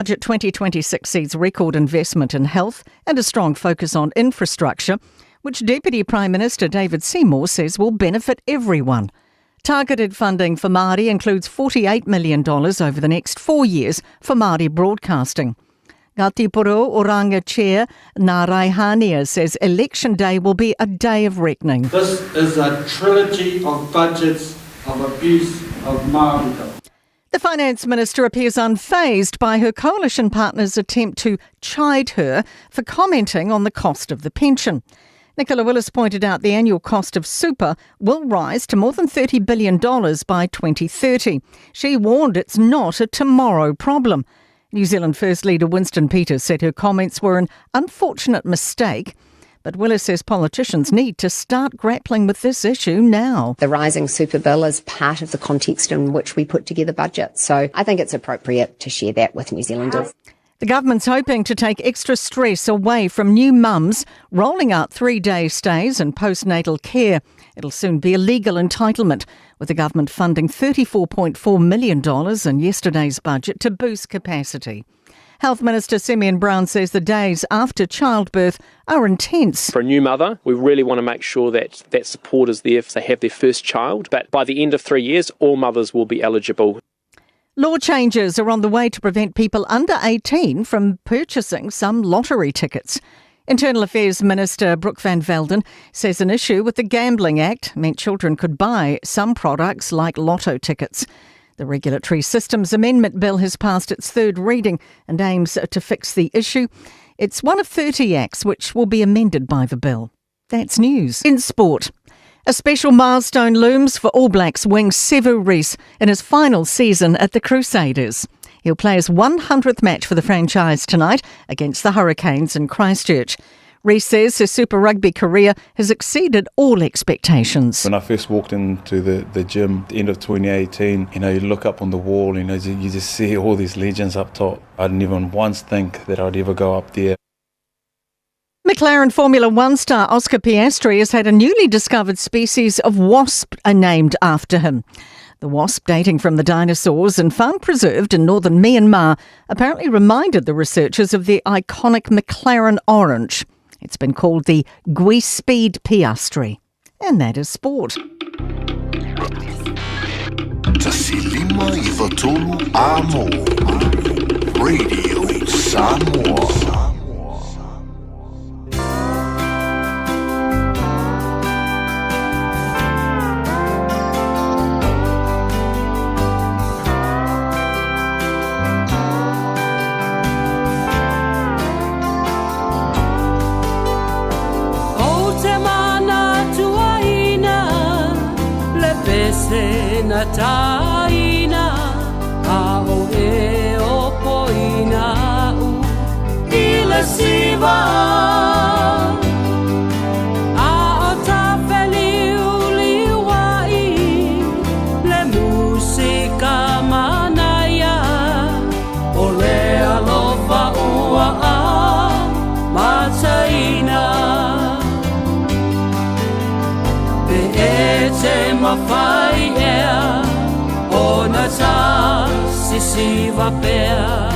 Budget 2026 sees record investment in health and a strong focus on infrastructure, which Deputy Prime Minister David Seymour says will benefit everyone. Targeted funding for Māori includes $48 million over the next 4 years for Māori broadcasting. Ngāti Porou Oranga Chair Ngā Raihania says election day will be a day of reckoning. This is a trilogy of budgets of abuse of Māori. The Finance Minister appears unfazed by her coalition partner's attempt to chide her for commenting on the cost of the pension. Nicola Willis pointed out the annual cost of super will rise to more than $30 billion by 2030. She warned it's not a tomorrow problem. New Zealand First Leader Winston Peters said her comments were an unfortunate mistake, but Willis says politicians need to start grappling with this issue now. The rising super bill is part of the context in which we put together budgets, so I think it's appropriate to share that with New Zealanders. The government's hoping to take extra stress away from new mums, rolling out 3-day stays and postnatal care. It'll soon be a legal entitlement, with the government funding $34.4 million in yesterday's budget to boost capacity. Health Minister Simeon Brown says the days after childbirth are intense. For a new mother, we really want to make sure that that support is there if they have their first child. But by the end of 3 years, all mothers will be eligible. Law changes are on the way to prevent people under 18 from purchasing some lottery tickets. Internal Affairs Minister Brooke van Velden says an issue with the Gambling Act meant children could buy some products like lotto tickets. The Regulatory Systems Amendment Bill has passed its third reading and aims to fix the issue. It's one of 30 acts which will be amended by the bill. That's news. In sport, a special milestone looms for All Blacks wing Sevu Reece in his final season at the Crusaders. He'll play his 100th match for the franchise tonight against the Hurricanes in Christchurch. Reece says his Super Rugby career has exceeded all expectations. When I first walked into the gym at the end of 2018, you look up on the wall, you just see all these legends up top. I didn't even once think that I'd ever go up there. McLaren Formula One star Oscar Piastri has had a newly discovered species of wasp named after him. The wasp, dating from the dinosaurs and found preserved in northern Myanmar, apparently reminded the researchers of the iconic McLaren orange. It's been called the Gui-Speed Piastri. And that is sport. Tasilima Ivatolu Amo Radio Samoa. Na taina a o e o poina u ila siva a o ta feli uliwai le musika manaya o le alofa ua a mataina pe e te mawhai sa sisiva pea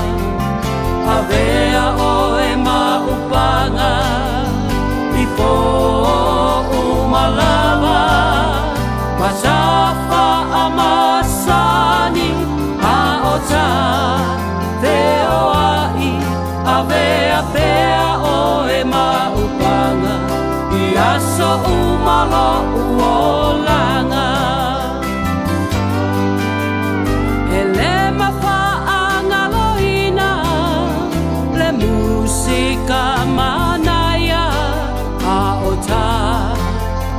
avea o e maupanga i po umalava masafa amasani a o ta veo ai avea pea o e maupanga i aso umalo uolanga. Manaya a ota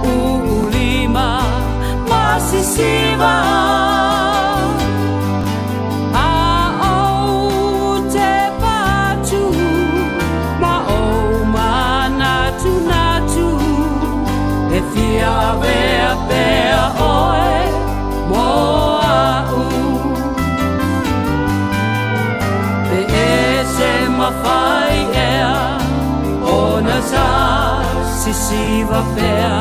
ulima masisiva a o te patu ma o manatu natu e fia vea pea oe moa u pe e se mawhai sa sisiva pea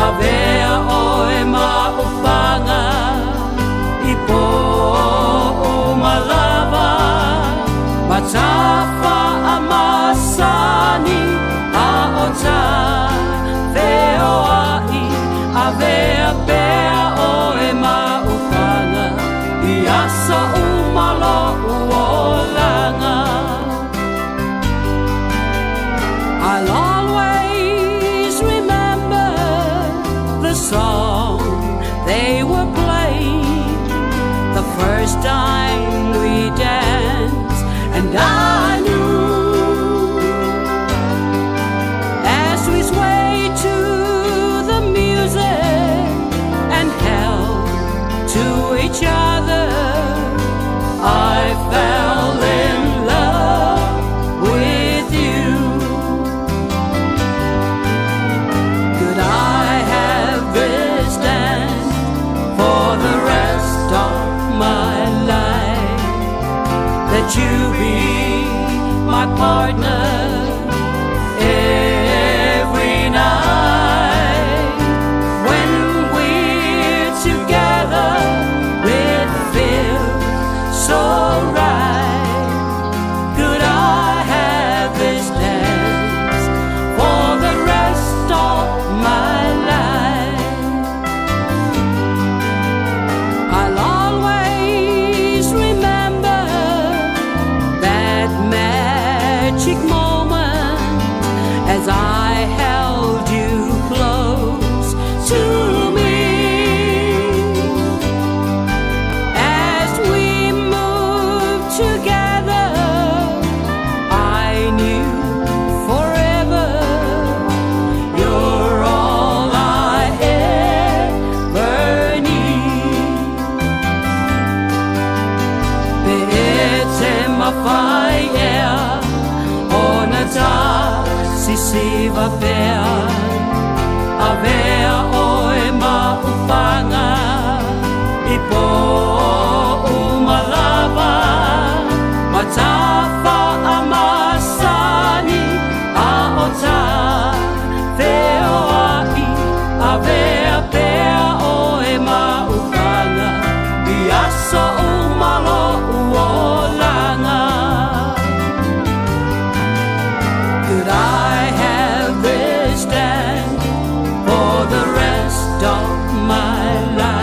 avea o e maupanga i po o malava you be my partner every night. When we're together, it feels so right. Could I have this dance for the rest of my life? I'll always remember that magic moment as I held you close to me. As we moved together, I knew forever you're all I ever need. Be'etzem afaya onata sisiva pea avea oe maupanga ipo umalava matafa amasani aota veo ai avea pea oe maupanga biaso umalo uolanga. Could I have this dance for the rest of my life?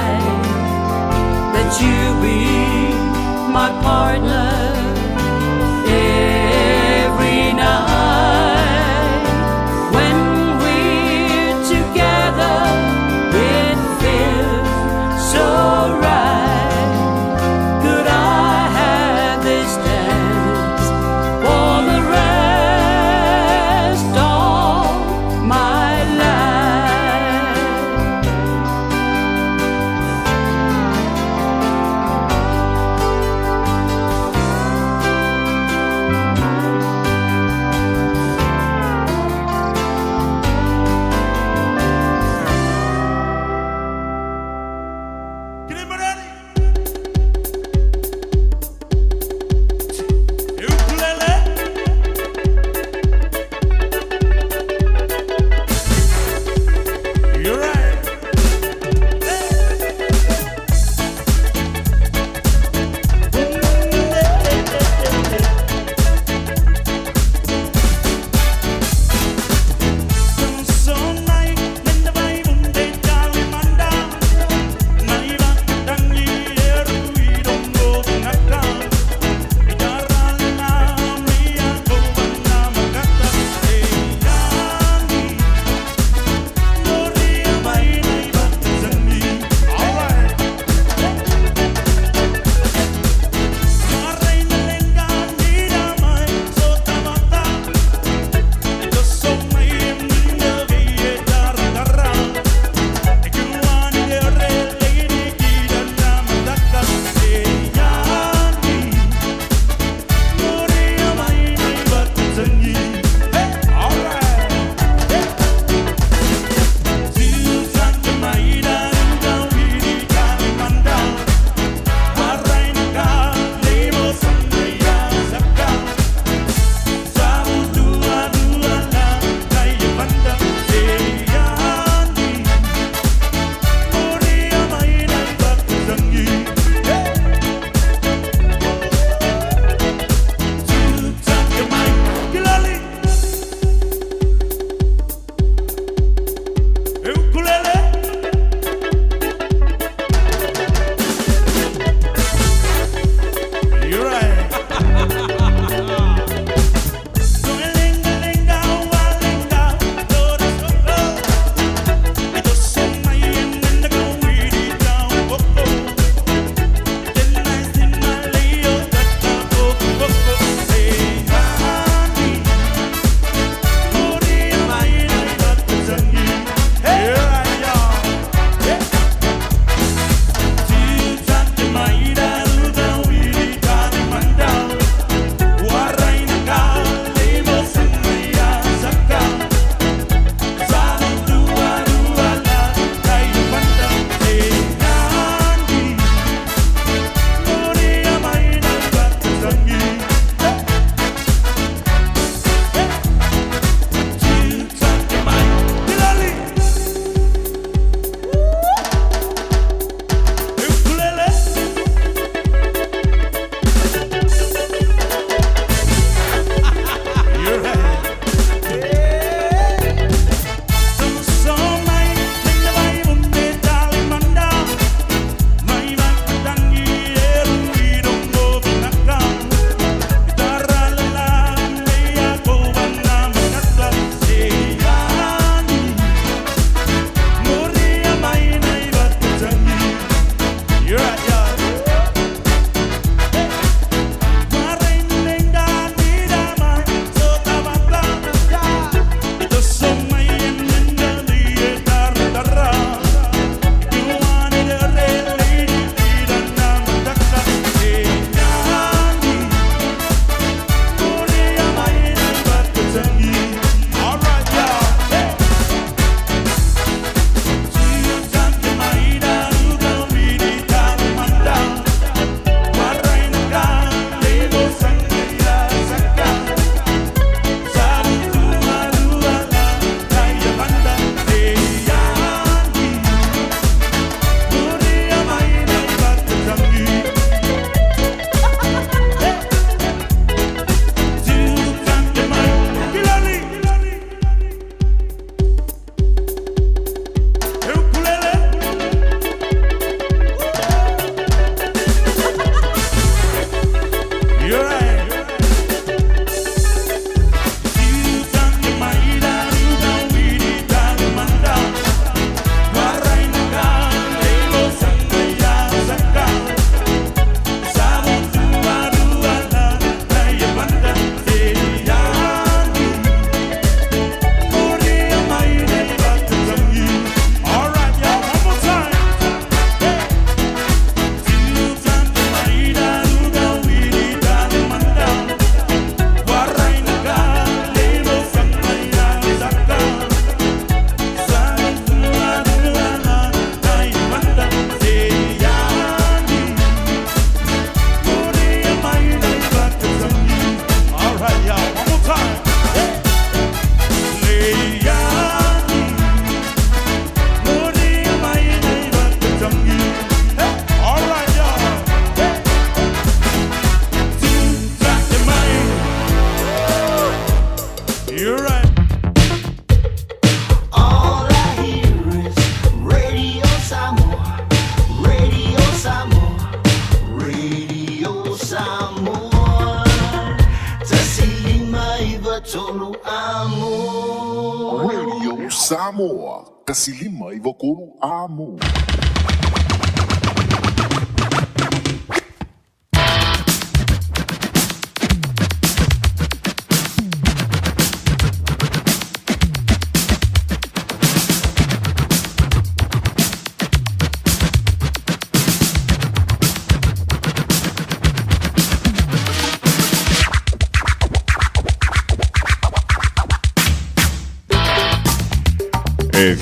tolu amo. Radio Samoa. Kasilima ivokolu amo.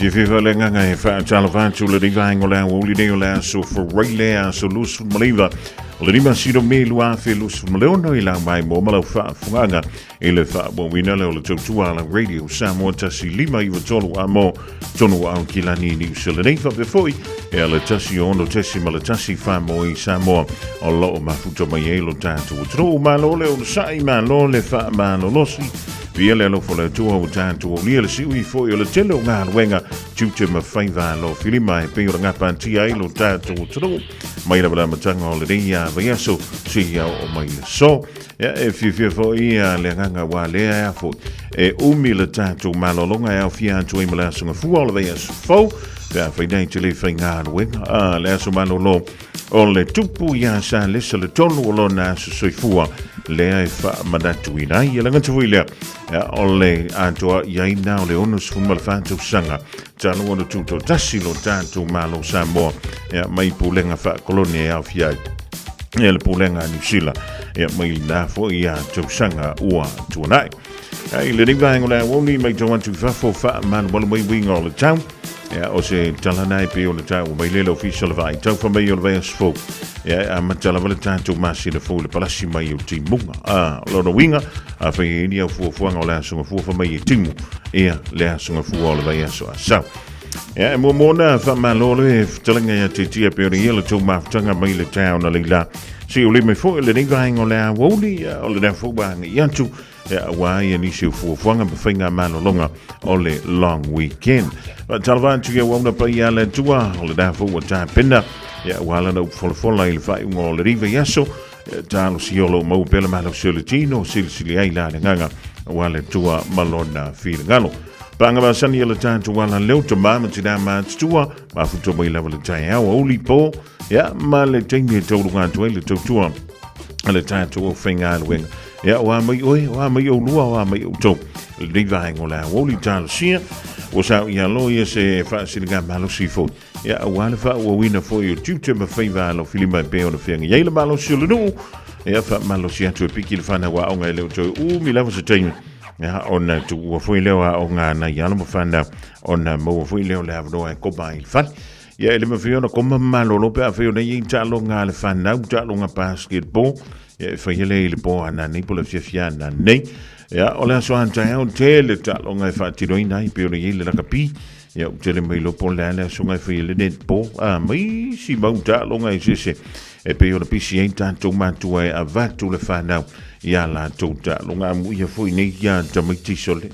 Fifa lenga ngai fa chalava chula di vai ngola wuli de ngola so for railea so lus maliva le di masiro me lua fe lus maleono ila mai mo malo fa funga ele fa bo wina le tutua la radio Samoa tasi lima i tolu amo tonu au kilani ni sele nei fa foi e le tasi ono tasi mala tasi fa mo i Samoa o lo ma futo mai elo tanto tro ma lo le o sai ma lo le fa ma lo losi Via le lo fola tua o tanto o lia le siwi fo o le telo ngā wenga tute ma whaiva lo filima e peo ngā pantia i lo tanto o tro mai la matanga o le ria vai aso si o mai so ya e fifia fo ia le nganga wa le a fo e umi le tanto malolonga e fia tu i mala sunga fu o le vai aso fo ya fai dai te le fai ngā wenga le aso malolo o le tupu ia sa le se le tonu o lona so soifua le ai fa manatu ina ia langa tu ile o le atua ia ina o le onus fu malfanto sanga tanu ono tuto tasilo tanto malo Samoa ia mai pulenga fa kolonia au fiai ia le pulenga New Zealand ia mai na fo ia tu sanga ua tuanai ai le dinga ngola woni mai to want to fa man wala mai winga all the town ja o se talana pe o le tau mai le official vai tau fa mai o le vai sfo ja a matala vale tanto masi le fo le palasi mai o timunga lo no winga a fa ni o fo ngola so fo fa mai timu ia le so fo o le vai so sa ja mo mona fa malo le talanga ya titi pe o le to ma tanga mai le town le la si o le me fo le dinga ngola Aoauli o le fo ba ni antu wai ni se fuanga befinga malolonga o le long weekend talvan tu wona pa ia le tua o le dafo wa tapena wala no fola il fai un le riva yaso talo siolo mo pela malo solitino silsili ai la nganga wala tua malona filgalo panga ba sani le tanto wala leu to mama tina ma tua ma futo mai la le tai Aoauli po ma le tengi to lu nganto le tua le tanto o finga wenga wa mai o lua wa mai o to le vai ngola Aoauli tal sia o sa ia lo ia se fa singa malo sifo wa le fa o wina fo yo tutu ma faiva lo filima pe o fianga ia le malo silo no fa malo sia tu piki le fana wa onga le to mi lava se tenho ona tu o foi le wa onga na ia lo fanda ona mo foi le la no e ko bai fa ia le me fio no como malo lo pe fio na ia talo nga le fanda talo nga basketball fa yele le po ana ni po le fia na nei o le so anta o tele talo nga fa tiro ina i pe o le la kapi o tele mai lo po le so nga fa yele net po mai si ba talo nga se e pe o le pisi tanto mantu a vatu le fanda ia la talo nga mu ia foi nei ia tamiti sole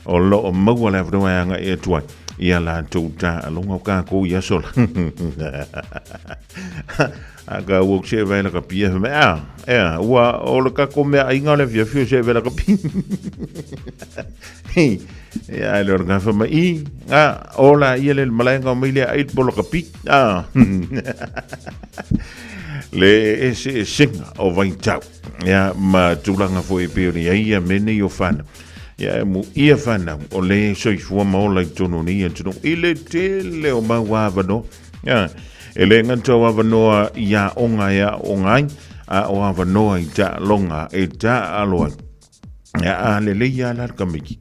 o lo mo wala vro nga e tuai ia la tuta longa ka ko ia sol aga wo che vai la kapia me wa o le ka ko me inga le via fio che vai la kapia ia le orga fa mai ola ia le malenga mai le ai po la kapia le ese singa o vai tau ia ma tulanga foi pe ia mene yo fan ya mu ia fana o le so fu ma o la tono ni tono ile tele o ma wa no ya ele nganto wa no ya ongai a o wa no ja longa e ja alo ya le ya la kamiki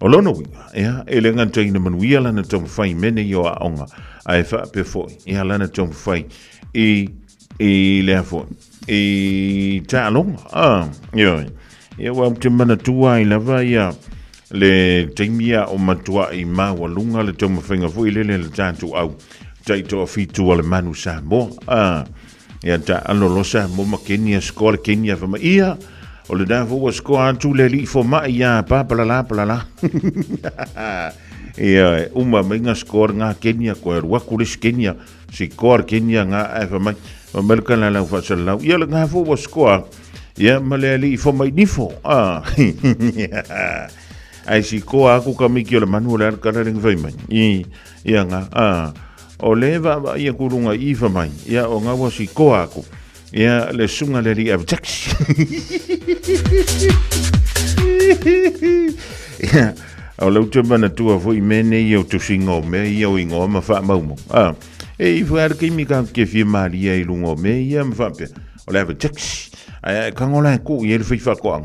o lono ya ele nganto ina man wi ala na tom fai mene yo onga ai fa pe fo ya la na tom fai e le fo e ja longa yo wa mtemana tua I lava ia le taimia o matua I mawalunga le toma whainga fui le tantu au taito fitu o le manu Samoa ia ta alolosa mo ma Kenya skola Kenya fa ia o le dafu wa skoa atu le li fo ma ia palala ia uma menga skor nga Kenya ko wakulis Kenya si kor Kenya nga fa mai melkana la fa sala ia le dafu wa skoa ia male ali fo mai nifo ai si ko aku ka miki le manu le ka ring vai mai ia nga o le va ia kurunga I fa mai ia o nga si ko aku ia le sunga le ri abject ia o lo te mana tua foi mene ia tu singo me ia o ingo ma fa mau e foi ar ki mi ka ke fi maria I lungo me ia ma fa pe o le abject ai ka ngola ku ia le fa ko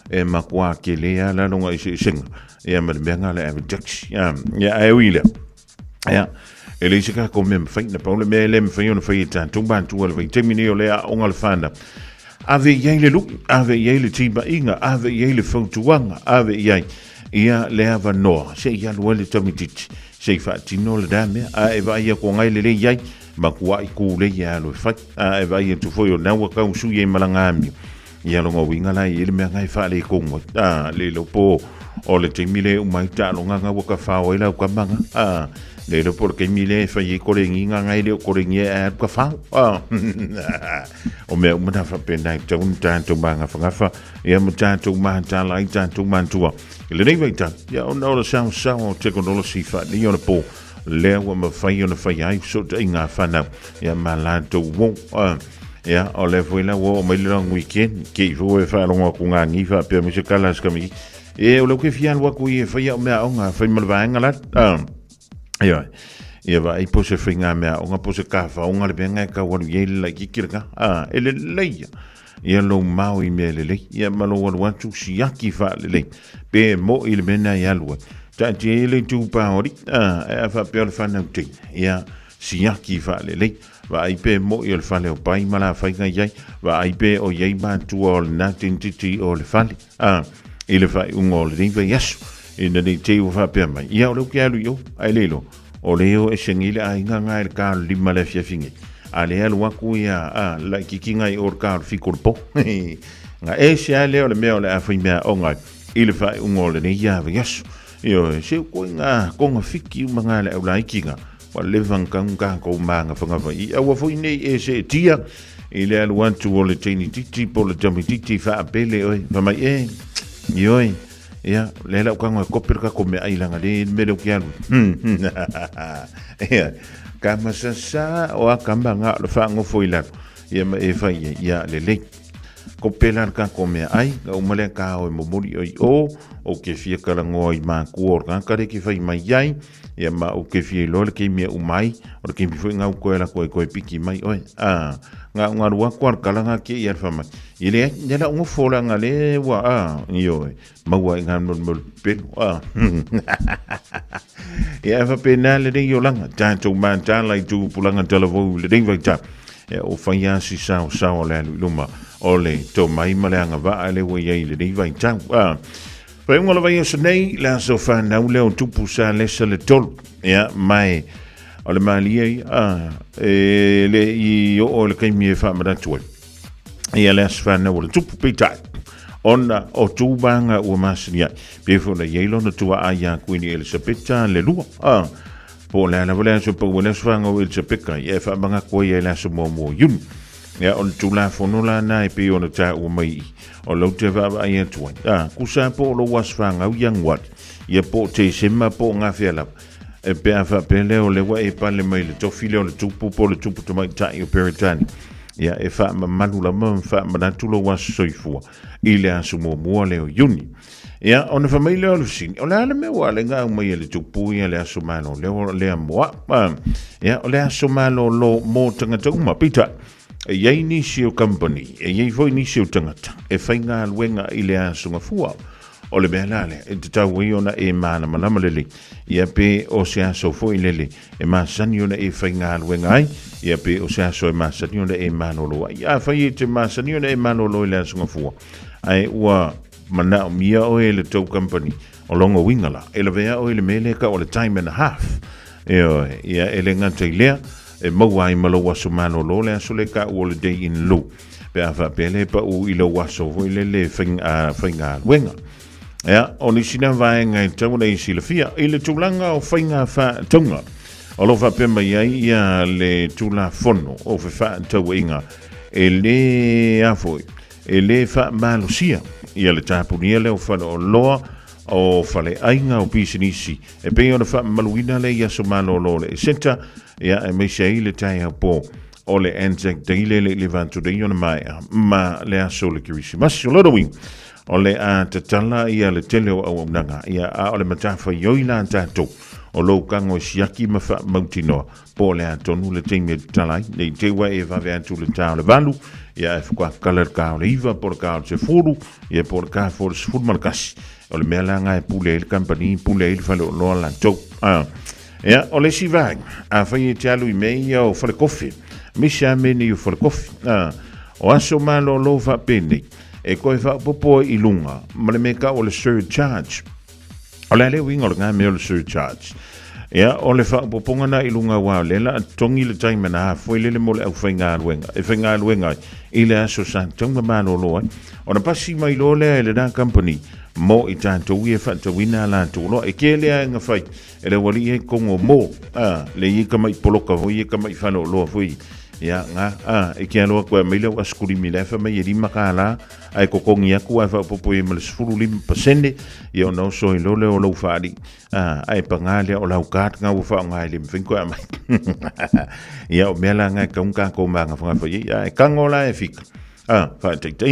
e makua ke lea la longa I singa ia ma le nga le abject ia ai wile ia ele se ka ko me fa na pa le me le me fa yo na fa ita tumban tu le te mini o le o ngal fanda ave ye le lu ave ye le tiba inga ave ye le fotuanga ave ye ia le ava no se ia lo le tomitit se fa tino le dame a e va ia ko ngai le ye makua I ku le ia lo fa a e va ia tu fo yo na wa ka su ye malanga mi ia lo winga la I le me ngai fa le ko le lo po o le te mile o mai ta lo nga wa ka fa o ila ka manga le lo porque mile fa ye ko le nginga ngai le ko le nge ka fa o me uma fa pena ta un tanto banga fa ia mo tanto man ta lai tanto man tua le nei vai ta ia o no sa o te ko no si fa ni o po le wa ma fa yo na fa ai so te nga fa na ia ma la to wo ia o le foi la wo me long weekend ke vo e fa lo ko nga ni fa pe mi se kala ska mi e o lo ke fian wa ku e fa ia me o nga fa me va nga la ia va I pose finga mea o nga pose ka fa o nga le benga ka wa ye la ki kirka ele leia ia lo mau I me le ia malo wa tu si aki fa le pe mo il mena ia lo ta je le tu pa ori e fa pe fa na ti ia si aki fa le va I pe mo il fa le pa I mala fa nga ia va I pe o ye ma tu o na tintiti o le fa ile fa un ol ring ve yes in the te o fa pe mai ia o lo ke alu yo ai lelo o leo e sengile ai nga ngai ka lima le fia fingi ale alu aku ia la kikinga I or ka fikor po nga e se ale o le meo le afi mea o ngai ile fa un ol ne ia ve yes yo se ko nga ko nga fiki manga le la kinga wa le van kan ka ko manga fa nga ia wa fo ne e se tia ile alu want to all the tini titi po le jami titi fa apele oi fa mai yoi ia le la ka ngo kopir ka ko me ai langa le me lo kialu ia ka masasa o akamba nga lo fa ngo foila ia me e fa ia le ko pelan ka ko me ai o mole ka o mo muri o ke fie ka la ngoi ma ku or ka re ki fa mai ai ia ma o ke fie lo ke me o mai o ke mi foi nga ko la ko piki mai oi nga wa kwar kala nga ke ia fa mai ile ya la ngo fola nga le wa yo ma wa nga no pe ia fa penal le yo langa tanto man tan lai tu pulanga televo le ding va ta o fa ya si sa o le luma ole to mai malanga va ale we ye le ding va ta fa ngo va yo nei la so fa na le tu pusa le se le tol ia mai ole mali le io o le kai mi fa ma tu ia le fa na o tu pita ona o tu banga o masnia pe fo le yelo no tu a ya Queen Elizabeth le lu po le na vole so po le fa ngo il se peka ia fa banga ko ia la so mo yun ia on tu la fo no la na pe ona ta o mai o lo te va ia tu ku sa po lo was fa ngo yang wat ia po te sema po nga fela e pe fa pe le o le wa e pa le mai le to file o le tupu po le tupu to mai ta o peritani ia e fa malu la ma fa ma tu lo was soifua ile asu mo le o yuni ia ona famile o lusin o le me wa le nga mai le tupu ia le asu malo le mo ia o le asu malo lo mo tanga tuma pita e ye ni si o company e ye foi ni si o tanga e fa nga wenga ile asu nga fua o le belale e te tau ona e mana malama lele ia pe o se aso foi lele e masani ona e fainga luenga ai ia pe o se aso e masani ona e manolo ia fai te masani ona e manolo le asunga fua ai ua mana mia o e le tow company o longo wingala e le vea o e le mele ka o le time and a half ia e le ngata ilea e mawai malo waso manolo le aso le ka o le day in low pe afa pele pa u ilo waso foi lele fainga luenga ia o ni sina vai ngai tau nei silafia ile tulanga o fainga fa tonga o lo fa pema ia le tula fono o fa tau inga e le afoi e le fa malusia ia le tapunia le o fale o loa o fale ainga o pisinisi e pe ona fa maluina le ia so malolo le senta ia e me sei le tai po o le Anzac Day le vantu de ona mai ma le aso le Kirisimas o lorowing o le a tatala ia le tele o nanga ia o le matafa yoina tato o lo kango siaki ma fa mautino po le atonu le teme talai le te wa e va ventu le tau le valu ia e kwa kaler ka le iva por ka se furu ia por ka for se furu markas o le mela nga e pule le company pule il fa lo la to ia o le sivang a fa i talu i mei o fa le kofi mi sha meni o fa le kofi o aso malo lo fa pene e ko fa popo i lunga ma le meka o le surcharge o le winga o nga me o le surcharge ia o le fa poponga na i lunga wa le la tongi le time na foi le mo le au fainga luenga e fainga luenga i le aso san tonga malo lo o na pasi mai lo le da company mo i tanto we fa to wina la to lo e ke le nga fai e le wali e kongo mo le i ka mai poloka ho i ka mai fa lo foi ia nga e ke lo ko mai le askuri mi le fa mai ri makala ai ko kongi aku ai fa popo e mal sfuru lim pasende ia no so i lo le o lo fari ai pangale o lau kat nga u fa ngai lim fin ko mai ia o mela nga ka ko manga fa fa ia e kangola e fik fa tek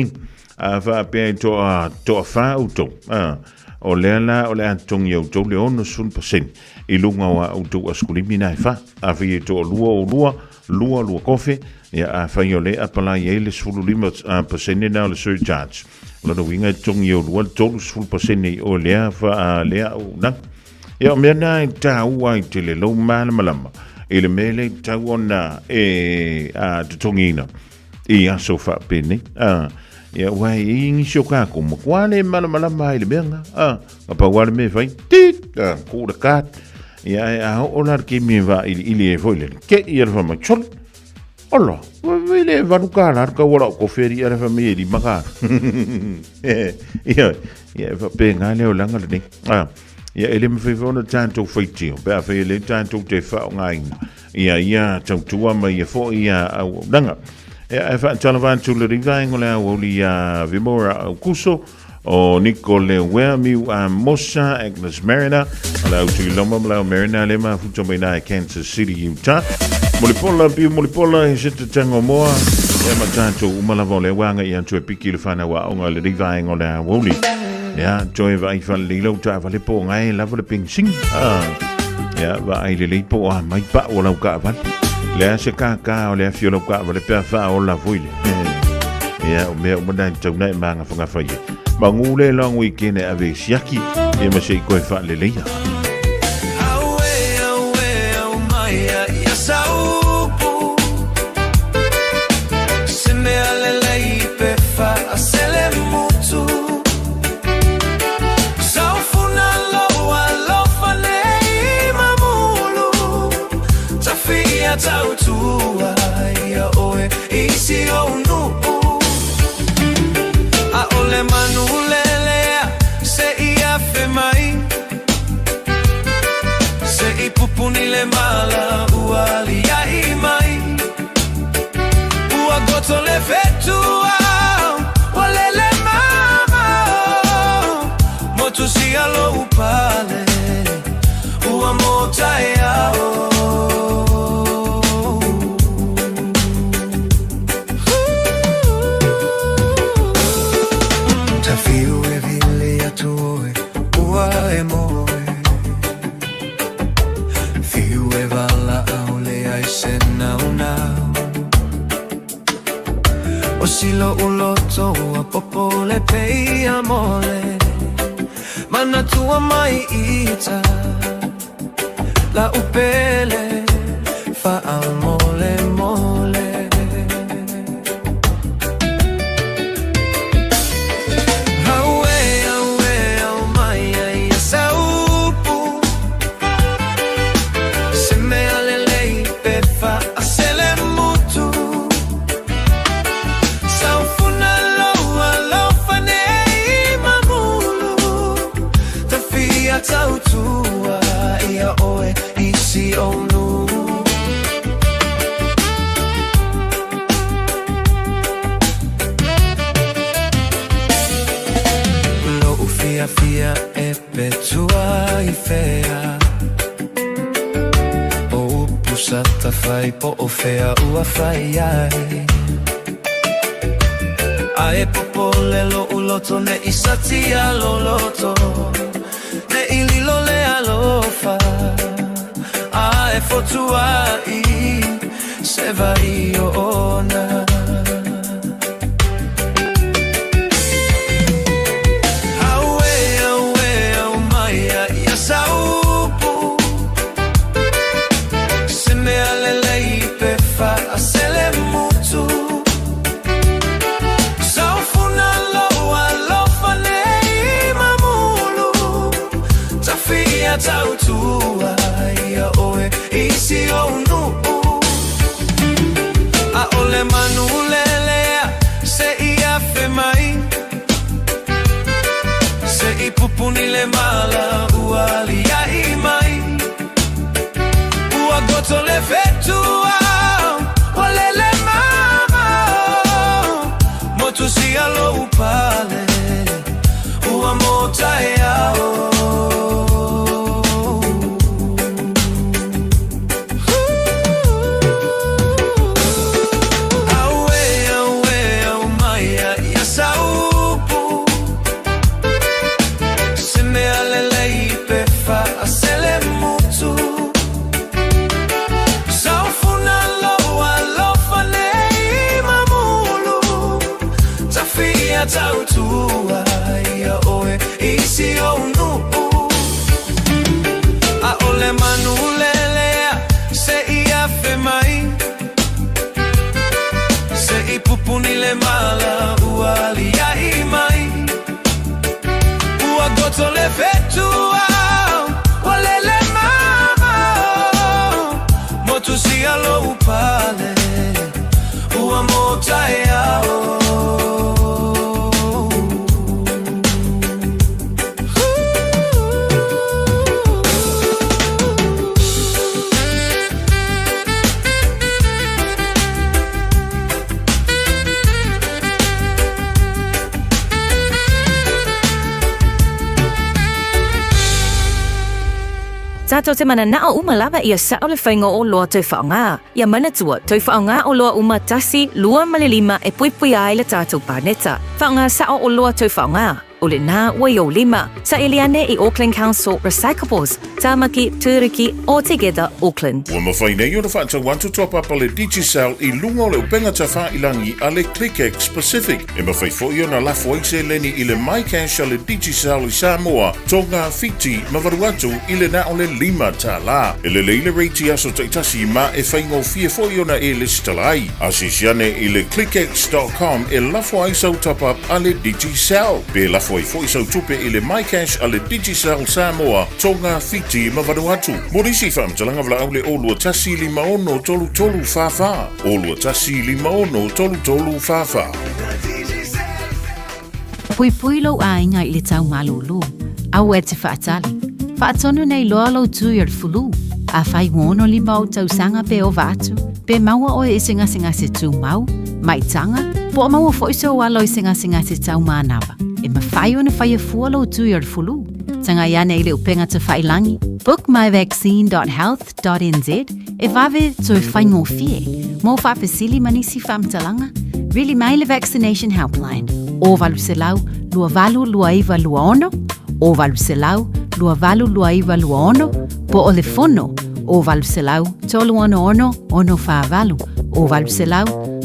fa pe to fa auto o le antong yo to le ono sun pasen i lunga wa auto askuli mina fa a vi to lua kofe ya fa yo le apala ye le sulu lima pasen na le surcharge lo do winga tong yo lua to sul pasen o le fa le na ya me na ta wa te le lo malama ele mele ta ona te tongina i aso fa pene ia wai ingi shoka ko mo kwale mala mai le benga apa wale me vai tit ko da kat ia o lar ke mi va ili e voile ke ia fa ma chol olla vele va no kala ka wala ko feri ia fa me di maka ia va penga le o langa le ia ele me fa no tanto feitio ba fa ele tanto te fa ngai ia tautua mai fo ia langa e fa chalavan tu le ringa ngola Aoauli vimora kuso o Nicole Wemi Mosa Agnes Marina ala tu loma la Marina le ma futo mai na Kansas City Utah Molipola e sita tango moa e ma tanto umala vole wanga ia tu piki le fana wa onga le ringa ngola Aoauli ya joy vai fa le lo ta vale po ngai la vole ping sing ya va ai le po mai pa o la ka va le se ka o le fiolo ka le pe fa o la voile ia o me o manda tau nai manga fanga fai ma ngule long weekend e ave siaki e ma se ko fa le leia o mai ia saupu se me ale lei pe fa asele mutu saufuna lo fa nei mamulu tafia tautua ia oe isi o nu a ole manulelea se ia fe mai se i pupuni le mala uali ia i mai ua goto le vetua wale le mama motu si alo upale ua mota e ao Silo uloto a popo le pei amore mana tua mai ita la upele fa amole mole tautua ia oe isi onu fia fia e petua I fea O pusata fai po o fea ua fai ai Ae popo lelo uloto ne isatia loloto Ne ililo le alofa Ae fotua I se vai ona Tautua ia oe isi o nu A ole manu lelea se ia fe mai Se I pupuni le mala ua lia I mai Ua goto le fetua Ole le mama Motu sia lo upale Ua mota e ao Tautua ia oe isi o nu A ole manu lelea se ia fe mai Se I pupuni le mala ua lia I mai Ua goto le fetua Ole le mama Motu sia lo upale Ua mota e ao Tato te mana nao uma lava ia sao le whainga o loa tau whaonga. Ia mana tua, tau whaonga o loa uma tasi, 2.5 e puipui ai le tātou pāneta. Whaonga sao o loa tau whaonga. O le nā wai o lima. Sa Eliane I Auckland Council Recyclables. Tāmaki, Tūriki, All Together, Auckland. Ua mawhai nei o na whaatau wantu topa pa le Digicel I lunga o le upenga ta whailangi a le ClickX Pacific. E mawhai fo I o na lafo se leni I le MyCash a le Digicel I Samoa. Tonga Fiti, mawaruatu I le na o le lima tā la. E le leile reiti aso taitasi ma e whaingo fia fo I o na e listalai. Asisiane I le clickx.com e lafo ai sau tapa a le Digicel. Pe lafo ai fo I sau tupe I le MyCash a le Digicel Samoa. Tonga Fiti, mawaruatu. Morisi whamtalanga vla au le olua tasi 5 tolu tolu fafa. Olua tasi 5 tolu tolu fafa. Pui pui lo ainga I le tau malulu. Au e te whaatali. Whaatonu nei loa lo tu I fulu. A whai wono 5 o tau sanga pe o vatu. Pe maua o e singa se tu mau. Mai tanga. Po maua fo iso walo I singa se tau manawa. E ma whai o na whai e fua lo tu I fulu. Tanga ia nei le upenga te whailangi. Book myvaccine.health.nz e vave to e whaingo fie. Mo whapesili manisi whamtalanga. Really mai le vaccination helpline. O valu se lau, lua valu lua iwa lua ono. O valu se lau, lua valu lua iwa lua ono. Po o le fono. O valu se lau, tolu ono ono, ono wha valu. O valu se lau,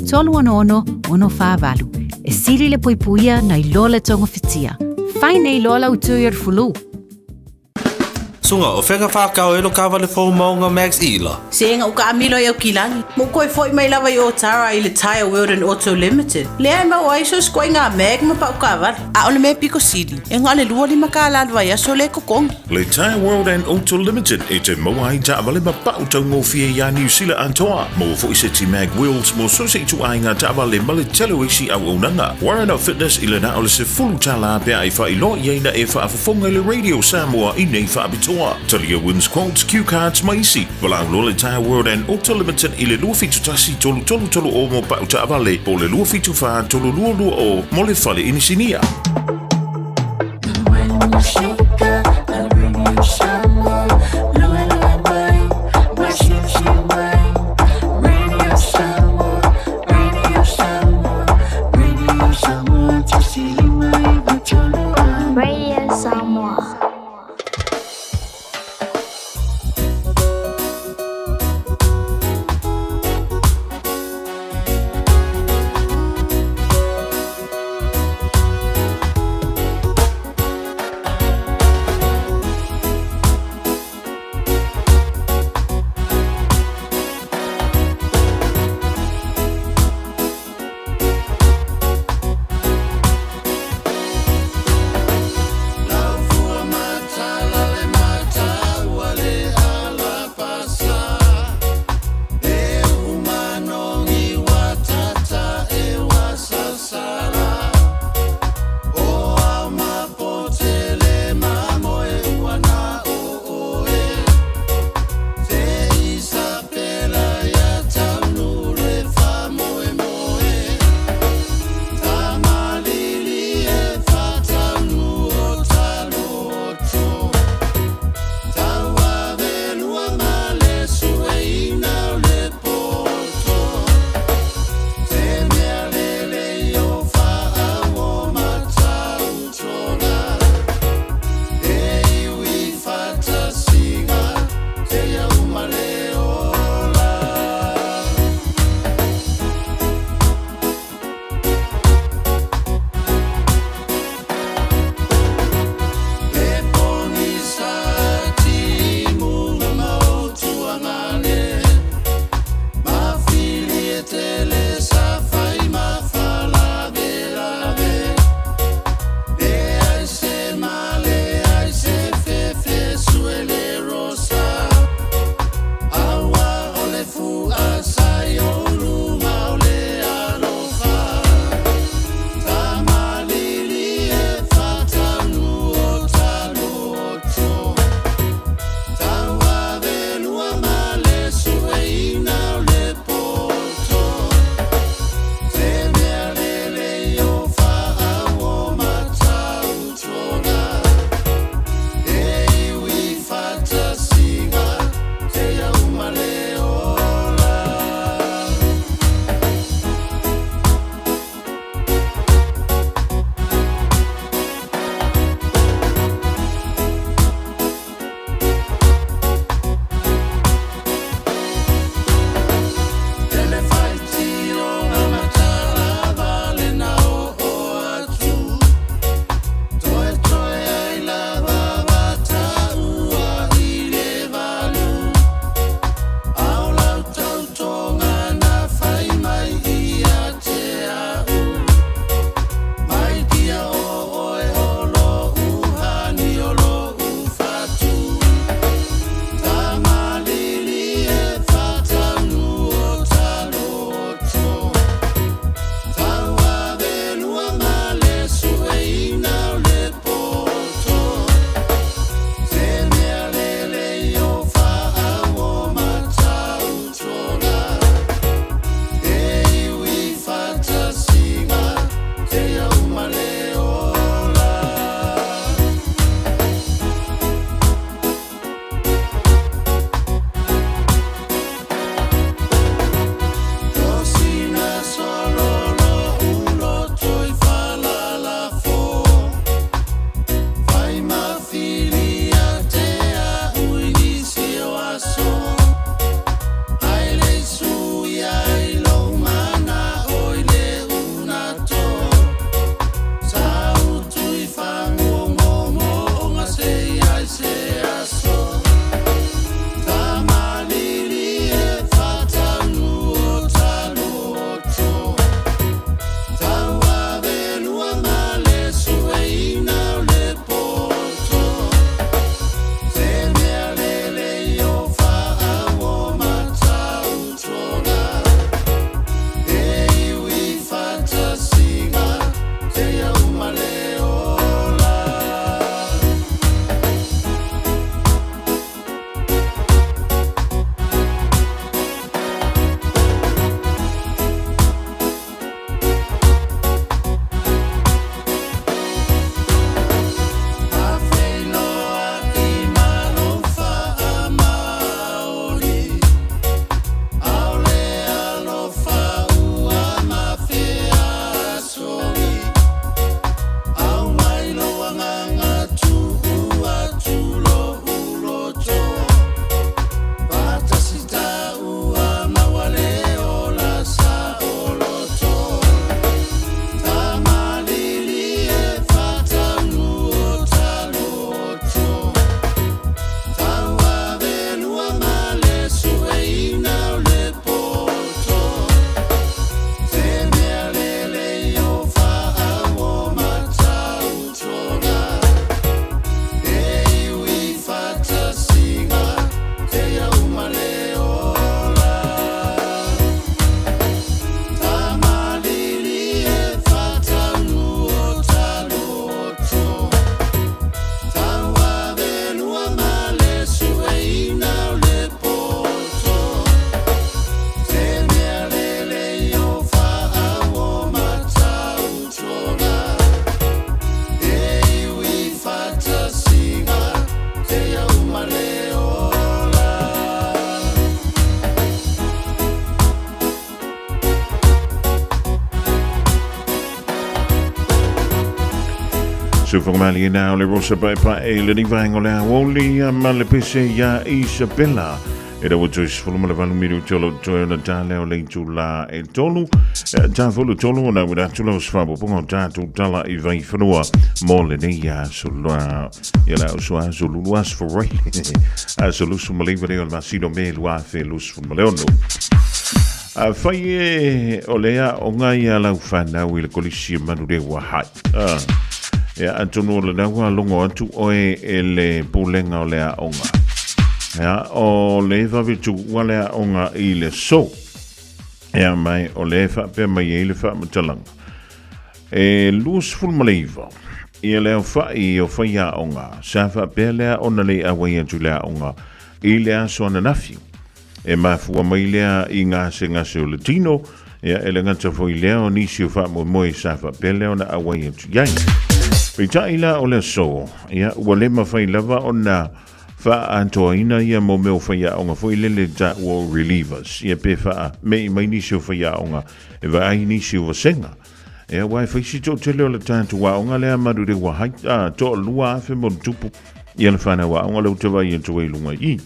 tolu ono ono, ono wha valu. E siri le puipuia na I lola tonga fitia. Whai nei lola utui fulu. Sunga o whenga whakao elo kawa le fōu maunga Max Ila. Senga uka amilo i au kilangi. Mo koe fōi mai lawa I o tara I le Tire World and Auto Limited. Lea mau aiso skoi ngā mag ma pa uka awari. A ole me piko sidi. E ngā le lua lima ka alalwa ia so le kokongi. Le Tire World and Auto Limited e te mauai ta awale ma pa utau ngō fie ia New Zealand antoa. Mo fo I se ti mag wheels mo so se tu ai ngā ta awale ma le telo isi au unanga. Warren Up Fitness I le na ole se fulu tala pia I wha I lo ieina e wha afafonga le Radio Samoa I nei wha abitoa. Talia wins quotes, cue cards, maisi. Walau lo le Tire World and Auto Limited I le lua fitu tasi tolu o mo pa uta avale. Po le lua fitu wha tolu lua o mo le fale inisinia. Fofogamua na o le rosa pai pai le nivaingo le Aoauli ma le pese ya Isabella. Era o tuis fuluma le valumiru tolo toyo na tale o le tula e tolu. Ta fulu tolu na wada tula o sfabo pongo tatu tala I vai whanua mo le neia sulua. Ia o sua suluas for right. A solusu maliva le o masido me lua fe lus maleono. A fai o lea o ngai a lau whanau I le kolisi manu re wa hai. Ia atunu le naua longo atu oe e le pulenga o lea onga. Ia o le vavitu ua lea onga I le so. Ia mai o le whapea mai e le whamatalanga. E luas fulmaleiva. Ia leo whai o whaia onga. Sa whapea lea ona le awai atu lea onga. I lea soana nafiu. E mafua mai lea I ngase o le tino. Ia ele ngata fo I lea o nisi o whamo moe sa whapea lea ona awai atu yai. Peitaila o le so, ia ua le mawhai lava o na wha antoaina ia mo meo whaia onga fo I lele ta ua relievers. Ia pe wha mei mai nisi o whaia onga e wa ai nisi o wasenga. Ia wai whaisi tō tele o le tātu wa onga lea marure wa hai tō lua awhi mo tupu. Ia le whana wa onga lau te wai e tō lunga I.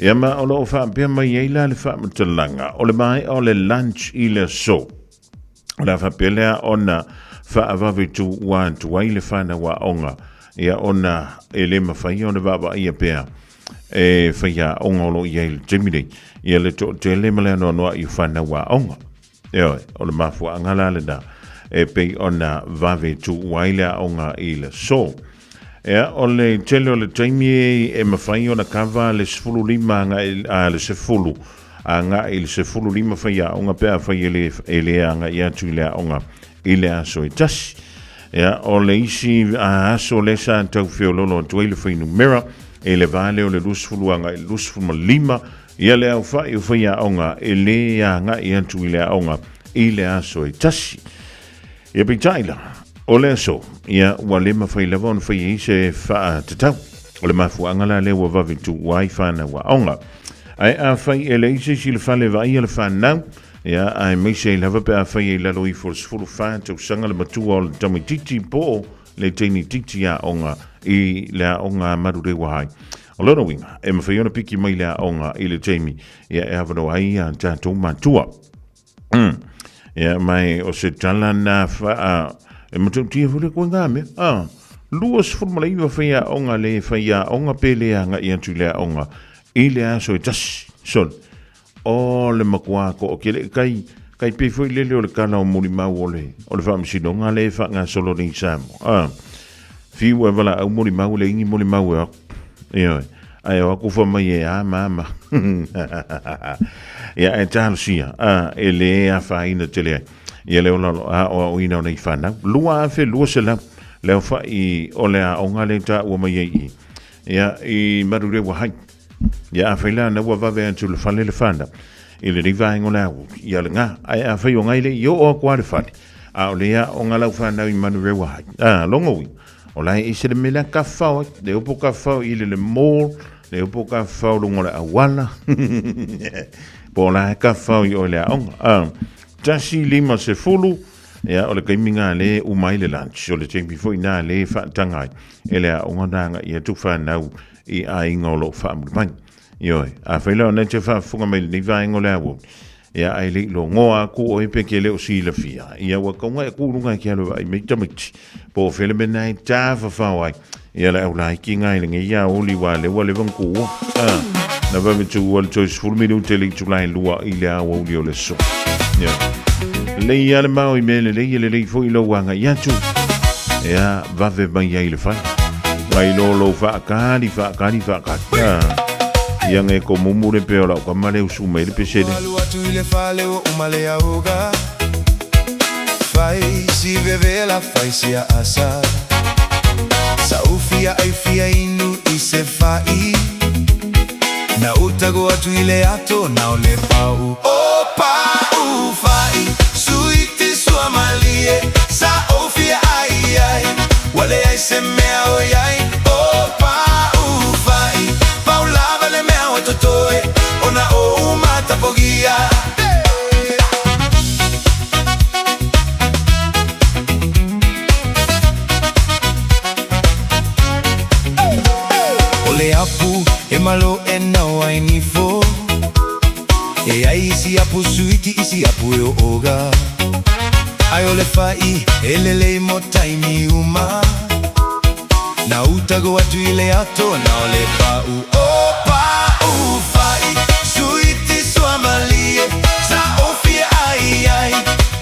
Ia ma o lo wha pia mai eila le wha matalanga. O le mai o le lunch I le so. O la wha pia lea o na whaavawe tu wā tuai le whana wa onga. Ia ona e le mawhai ona wawa ia pēr. E whaia onga lo ia il temire. Ia le to te le male anoa noa I whana wa onga. Eo, o le mafua angala le da. E pei ona wawe tu waile onga I le so. Ea, o le tele o le taimie e mawhai ona kawa le sefulu lima anga le sefulu. Anga I le sefulu lima whaia onga pēr whaia e le anga ia tu le onga. Ile aso I tasi. Ia, o le isi a aso le sa tau whiololo tuai le whainu mera, e le vale o le lusfulu anga I lusfulu lima, ia le au whai o whaia onga, e le anga I antu I le onga, ile aso I tasi. Ia peitaila, o le aso, ia ua le mawhai lava on whai ise wha tatau, o le mafu angala le ua vavitu wai whana wa onga. Ai a whai e le ise si le whale vai le whanau, ia ai mai se lava pe a whai e lalo I fulu wha tau sanga le matua o le tamititi po le teini titi a onga I le onga marure wahai. O lona winga, e mawhai ona piki mai le onga I le teimi, ia e havano ai a tātou matua. Ia mai o se tala na wha e matau tia fule kua ngā me. Luas fulmalai wa whai a onga le whai a onga pe le anga I antu le onga I le aso e tasi son. O le makua ko o kele kai pe foi lele o le kana o muli mau o le whaamisino ngā le wha ngā solo ni Samoa. Fiu e wala au muli mau le ingi muli mau e ako. Ia ai o aku wha mai e a mama. Ia e tālo sia. E le e a whaina tele ai. Ia leo lalo a o ina o nei whanau. Lua a whi lua se lau. Leo wha I o le a o ngā le tā ua mai e I. Ia I marure wa hai. Ia a whaila na ua wawe antu le whale le whana. I le rivaengo lau. Ia le ngā. Ai a whai o ngai le I o kua le whale. A o lea o ngā lau whanau I manu rewa hai. Longo wi. O lai I se le mela ka whau. Le upo ka whau I le mall. Le upo ka whau lungo le awala. Po lai ka whau I o le aonga. Tasi lima se fulu. Ia o le kaiminga le umai le lunch. O le tempi fo ina le whatangai. E le aonga nanga I atu whanau. I a ingolo whaamuripai. Ioi, a whaila o nei te whaafunga mai ni vaengo le awu. Ia ai le lo ngoa ku o epe ke leo si la fia. Ia wa kaunga e kurunga ki alo ai me tamiti. Po whele me nai tā whawhawai. Ia le au lai ki ngai le nge ia oli wa le vangu ua. Na vavitu ua le tois fulminu te li tulai lua I le Aoauli o le so. Ia. Le ia le mau I mele le ia le lei fo I lo wanga ia tu. Ia vave mai ai le whai. Wai lolo whaakari. Ia nge ko mumure peo lau ka mare usu mai le pesene. Alu atu I le whale o umale auga. Whai si vevela, whai si a asa. Sa ufia ai fia inu I se whai. Na utago atu I le ato na o le pau. O pau whai, suiti sua malie. Sa ufia ai ai, wale ai se mea o iai. O pau whai, pau lava le mea o totoe. Ona o umata pogia. mai nifo E ai isi apu suiti isi apu e o oga Ai ole fai e lelei mo taimi uma Na utago atu I le ato na ole pa'u O pa'u fai suiti sua malie Sa ofia ai ai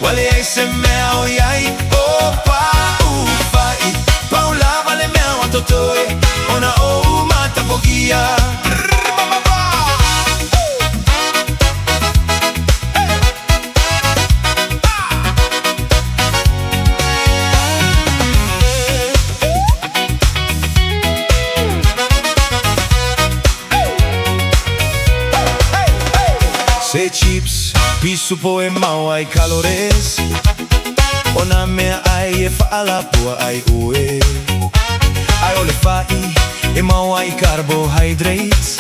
Wale ai se mea o iai O pa'u fai Paula le mea o totoe Ona o mata pogia Se chips, pisu po e mau ai calores Ona mea ai e fa'ala pua ai ue Ai ole fai e mau ai carbohydrates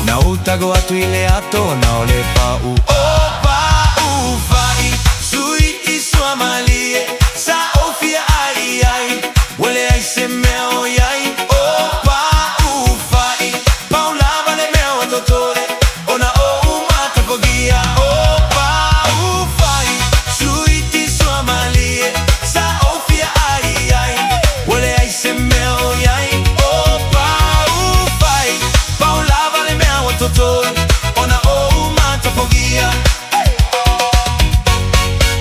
Na utago atu I le ato na ole pa'u O pa'u fai sui I sua malie Sa ofia ai ai Wale ai se mea o iai O pa'u fai Paula vale mea o totore Ona o umata pogia O pa'u fai sui I sua malie Sa ofia ai ai Wale ai se mea o iai O pa'u fai Paula vale mea o totore Ona o umata pogia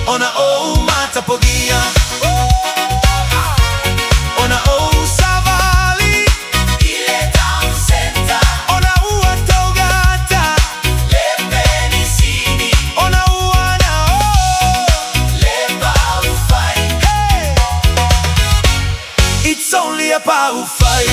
Ona o umata pogia Ona o savali Ile down center Ona ua togata Le penicini Ona ua na o Le pau fai Hey It's only a pau fai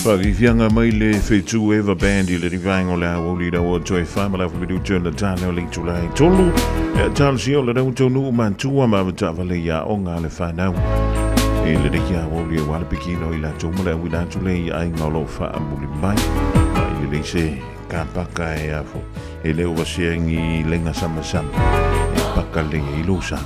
Pag-ifianga mai le whetu eva band I le rivango le Aoauli na o toi whamala whapidu tūna tāna o le Julai tolu. E tālu si o le rau tonu mantua ma watawale ia o ngā le whanau. E le reki Aoauli e wala pikino I la tōmule awi la tule I ai ngalo wha amuli mai. Mai le leise ka paka e afo. E leo wasiangi lenga sama sama. E paka le ilusa.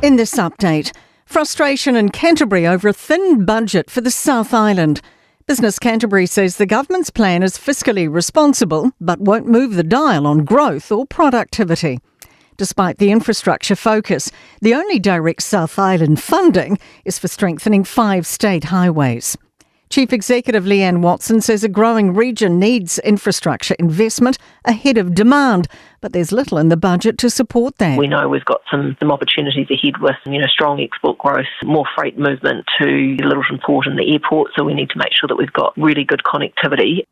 In this update, frustration in Canterbury over a thin budget for the South Island. Business Canterbury says the government's plan is fiscally responsible but won't move the dial on growth or productivity. Despite the infrastructure focus, the only direct South Island funding is for strengthening 5 state highways. Chief Executive Leanne Watson says a growing region needs infrastructure investment ahead of demand, but there's little in the budget to support that. We know we've got some opportunities ahead with, strong export growth, more freight movement to Littleton Port and the airport, so we need to make sure that we've got really good connectivity.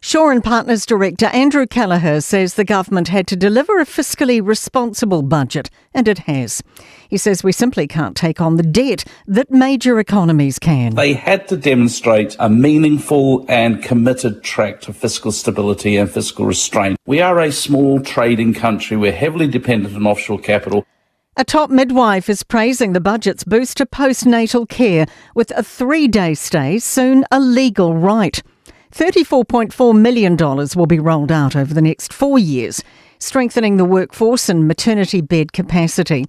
Shaw and Partners Director Andrew Kelleher says the government had to deliver a fiscally responsible budget, and it has. He says we simply can't take on the debt that major economies can. They had to demonstrate a meaningful and committed track to fiscal stability and fiscal restraint. We are a small trading country. We're heavily dependent on offshore capital. A top midwife is praising the budget's boost to postnatal care, with a 3-day stay soon a legal right. $34.4 million will be rolled out over the next 4 years, strengthening the workforce and maternity bed capacity.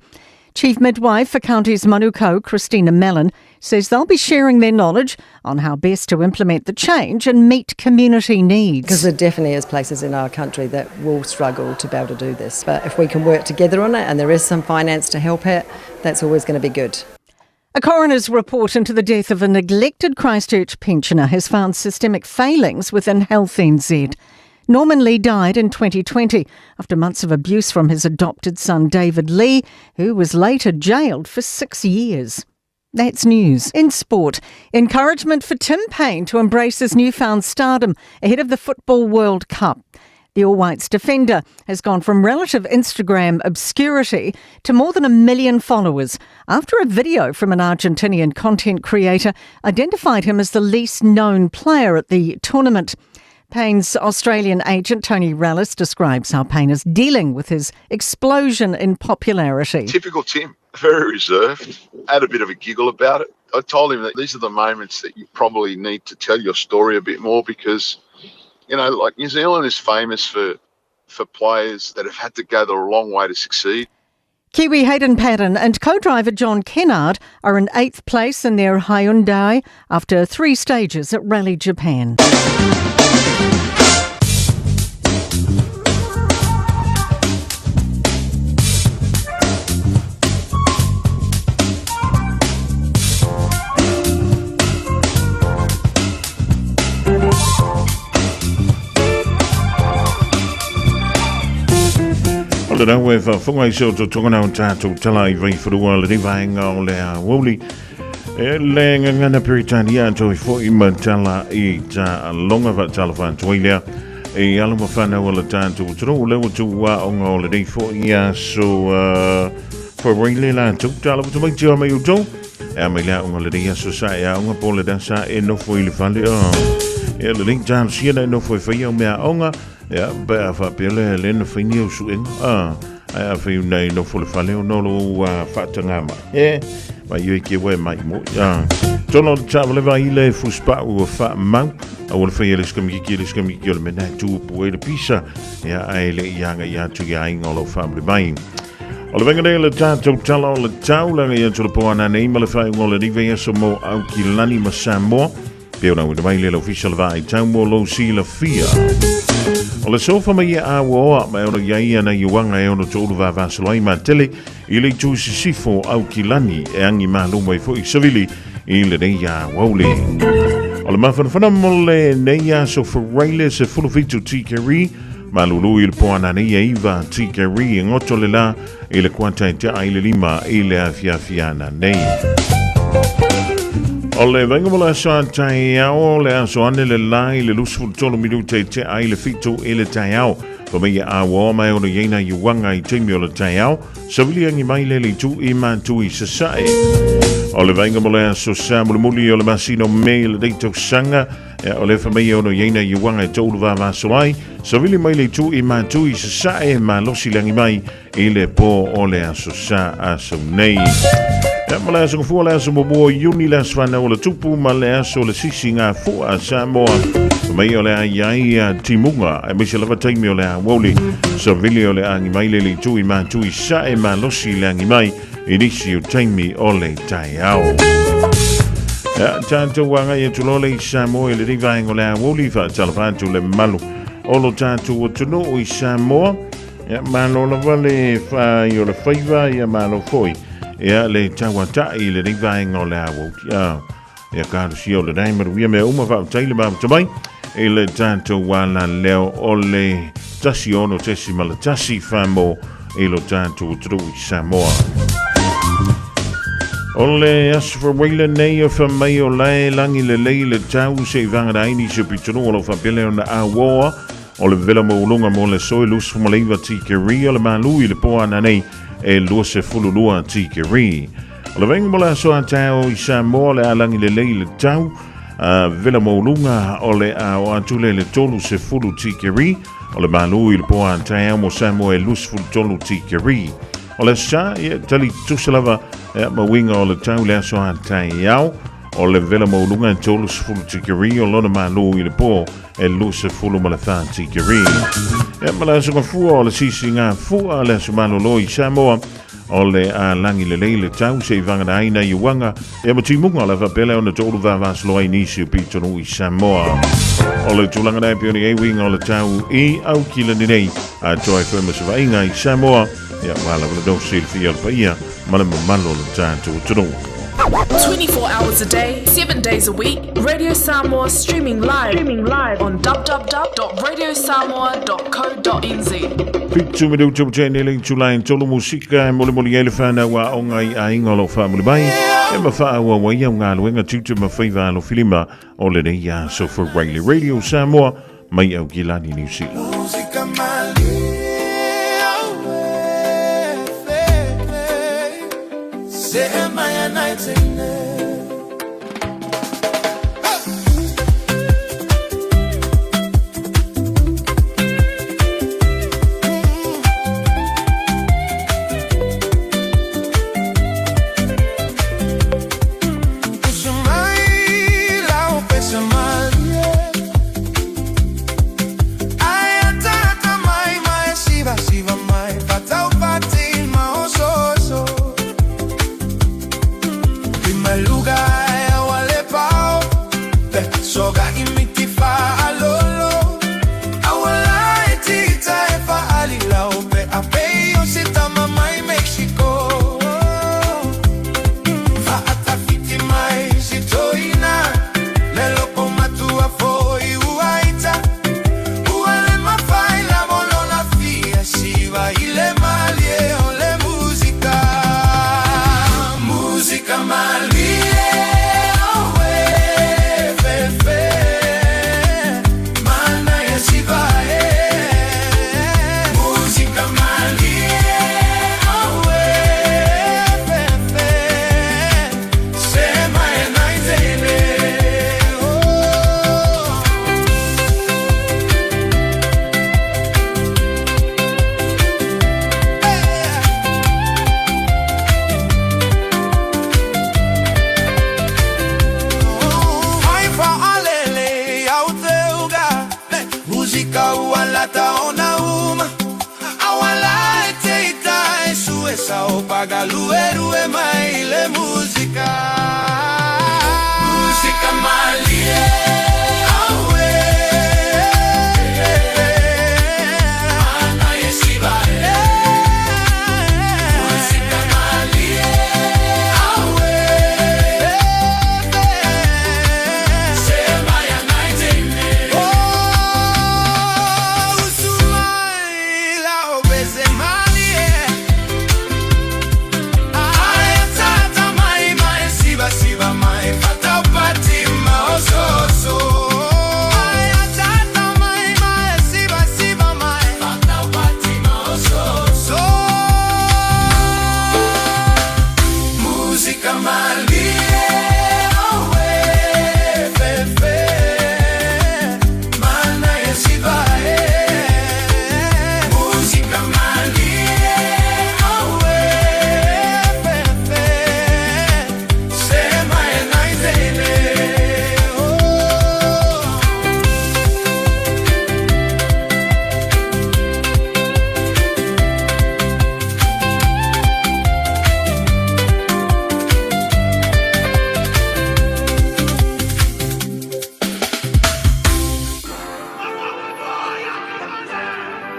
Chief Midwife for Counties Manukau, Christina Mellon, says they'll be sharing their knowledge on how best to implement the change and meet community needs. Because there definitely is places in our country that will struggle to be able to do this. But if we can work together on it and there is some finance to help it, that's always going to be good. A coroner's report into the death of a neglected Christchurch pensioner has found systemic failings within Health NZ. Norman Lee died in 2020 after months of abuse from his adopted son David Lee, who was later jailed for 6 years. That's news. In sport, encouragement for Tim Payne to embrace his newfound stardom ahead of the Football World Cup. The All Whites defender has gone from relative Instagram obscurity to more than 1 million followers after a video from an Argentinian content creator identified him as the least known player at the tournament. Payne's Australian agent Tony Rallis describes how Payne is dealing with his explosion in popularity. Typical Tim, very reserved, had a bit of a giggle about it. I told him that these are the moments that you probably need to tell your story a bit more because, like New Zealand is famous for players that have had to go the long way to succeed. Kiwi Hayden Patton and co-driver John Kennard are in 8th place in their Hyundai after 3 stages at Rally Japan. Ora we fa fonga iso to tongana o tātou tala I vai whurua le rivaenga o le Aoauli. E le ngana Peritania to I fōi matala I tā longa va tala whantuilea. E alama whana o le tātou toro o lewa tu wa o ngā o le rei fōi ia so whareile la tau tala watu mai tia mai utou. E a mai lea o ngā le rei aso sa e a o ngā pōle dansa e nofo I le whale. E le rei tānu siena e nofo I whaia o mea o ngā. Ja, bij afapele lenne finio suing. Ai afi nei no fole faleo no lo fatanga ma. Ma yo ke we mai mo. Ja. Tono travel va ile fuspa o fa mau. Awol fele skam me na tu po de pisa. Ja, ai le yanga ya tu ya ingolo family mai. Alle wengele tato tala le taula ya tu po ana nei male fa ngolo di ve so mo au ki lani ma Samoa. Peo na de mai le official va I tamo lo si la fia. O le sofa mai Aoauli mai ora ia na iwanga e ono tōru vāwasalai ma tele I le tūsi sifo au ki lani e angi mālu mai fo I savili I le nei Aoauli. O le mawhanawhana mo le nei a so whareile se fulufitu tikeri ma lulu I le poana nei a iwa tikeri e ngoto le la I le kuantai te ai le lima I le awhiawhiana nei. O le vengomola sa tai ao le aso ane le lai le lusu tolo minute te ai le fito e le tai ao. Pa mea awa mai o le yeina iwanga I teimi o le tai ao. Savili angi mai le tu I mantu I sasae. O le vengomola aso sa muli o le masino me le deito sanga. O le fa mea o le yeina iwanga I tolu vavasolai. Savili mai le tu I mantu I sasae ma losi langi mai I le po o le aso sa aso nei. Ja, ma le aso kufua le aso momo iuni le aso whana o le tupu ma le aso le sisi ngā fua Samoa. Mai o le ai timunga e misi lava taimi o le Aoauli. Sa vili o le angi mai le li tui ma tui sa e ma losi le angi mai I nisi o taimi o le tai ao. Ya tanto wanga ye tulole I Samoa le riva ngole Aoauli fa talafantu le malu. Olo tanto wotuno I Samoa. Ya malo la vale fa yo le faiva ya malo foi. Ya le tawata I le riva ngole Aoauli. Ya karu sio le dai maru ya me uma fa taile ba tamai. Ele tanto wala leo ole tasi ono tesi mala tasi famo elo tanto wotuno I Samoa. Ole as for wile nei of mai o lai langi le leile tau se vanga ini se pitonu o fa pele on awa o le vela mo longa mo le soi lus mo le vati ke ri o le malu I le po ana nei e lo se fulu lua ti ke ri o le venga mo la so tau I Samoa le langi le leile tau vela mo longa o le a tule le tolu se fulu ti ke ri o le malu I le po ana tau mo Samoa e lus fulu tolu ti ke ri o le sa tali tusalava ma winga o le tau le aso hantai iau o le vela maulunga e tolu se fulu tikiri o lona malu I le po e lu se fulu ma le tha tikiri ma le aso kafua o le sisi ngā fua le aso malolo I Samoa o le a langi le leile tau se vanga na aina I wanga ma timunga o le vapele o na tolu vavaslo ai nisi o pitonu I Samoa o le tulanga na pioni e winga o le tau I au kila ni nei a toi firma se vainga I Samoa wala wala do silfi al paia ma le mamalo le tanto tuno 24 hours a day, 7 days a week. Radio Samoa streaming live on www.radiosamoa.co.nz. Pitu me do tu channel chulain tolu musika mole mole ele fana wa onga I ingolo family bai e ma fa wa wa ya nga luenga tutu ma faiva lo filima o le ya so for Radio Samoa mai au kilani New Zealand. Am I a night in there?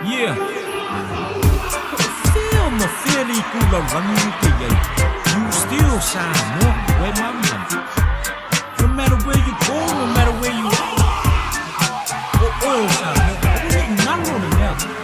Yeah. Feel my feeling kula rangi kaya. You still shine more where my money. No matter where you go, no matter where you are. Oh, shine more. None of them now.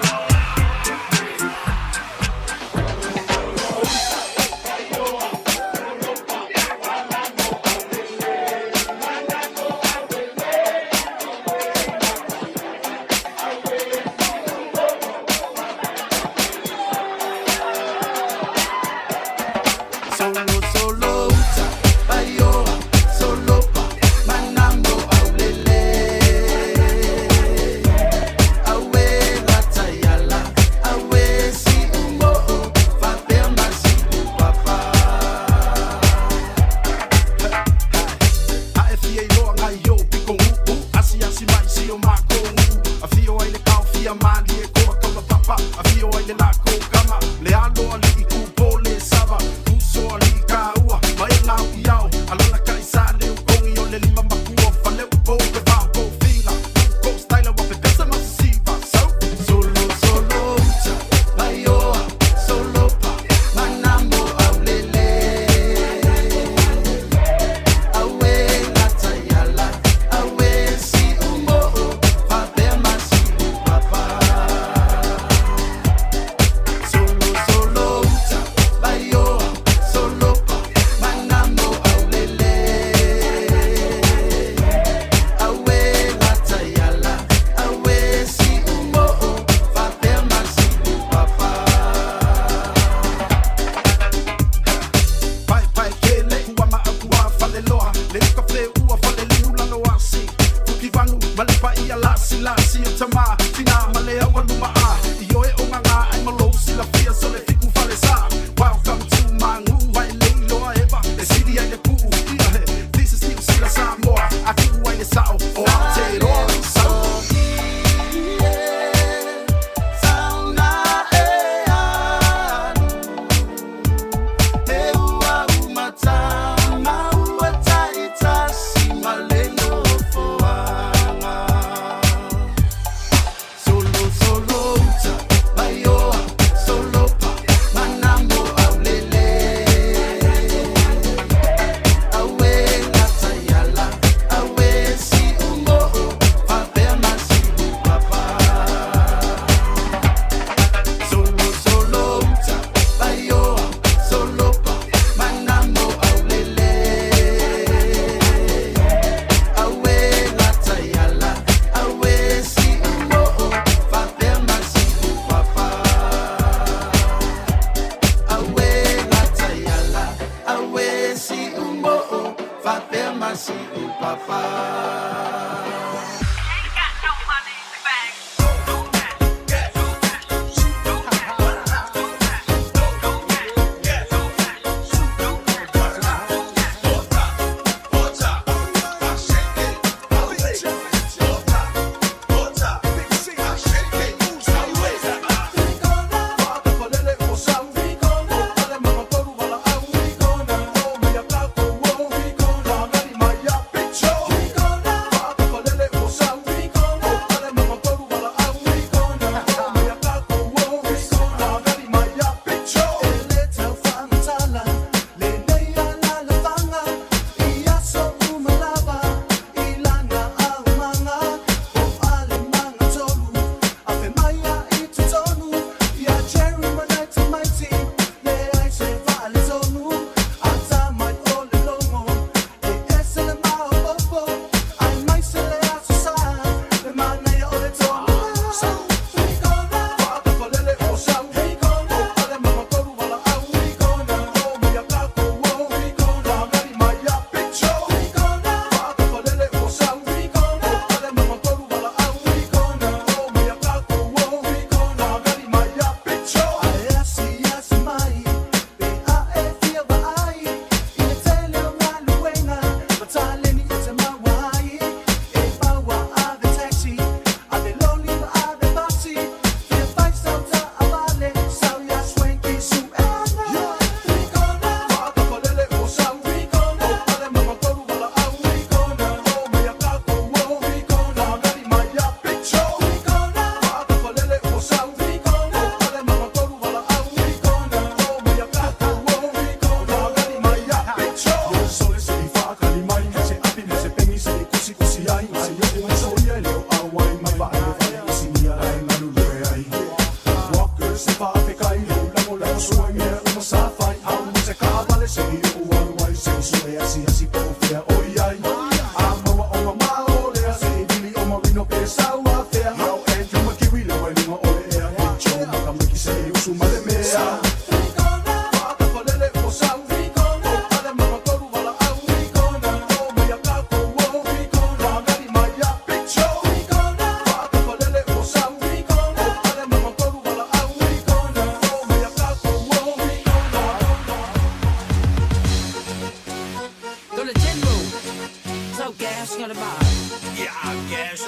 Yeah, gas,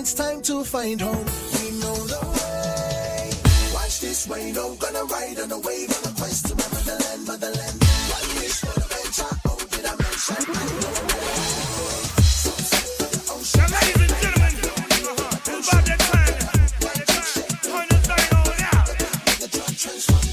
it's time to find home. We know the way. Watch this rain, I'm gonna ride on the wave on a quest to my motherland, motherland. One wish for the venture, oh, did I mention? I know I'm ready. Sunset for the ocean. Now, ladies and gentlemen, it's about that time. Turn this thing on out. The drug transfer.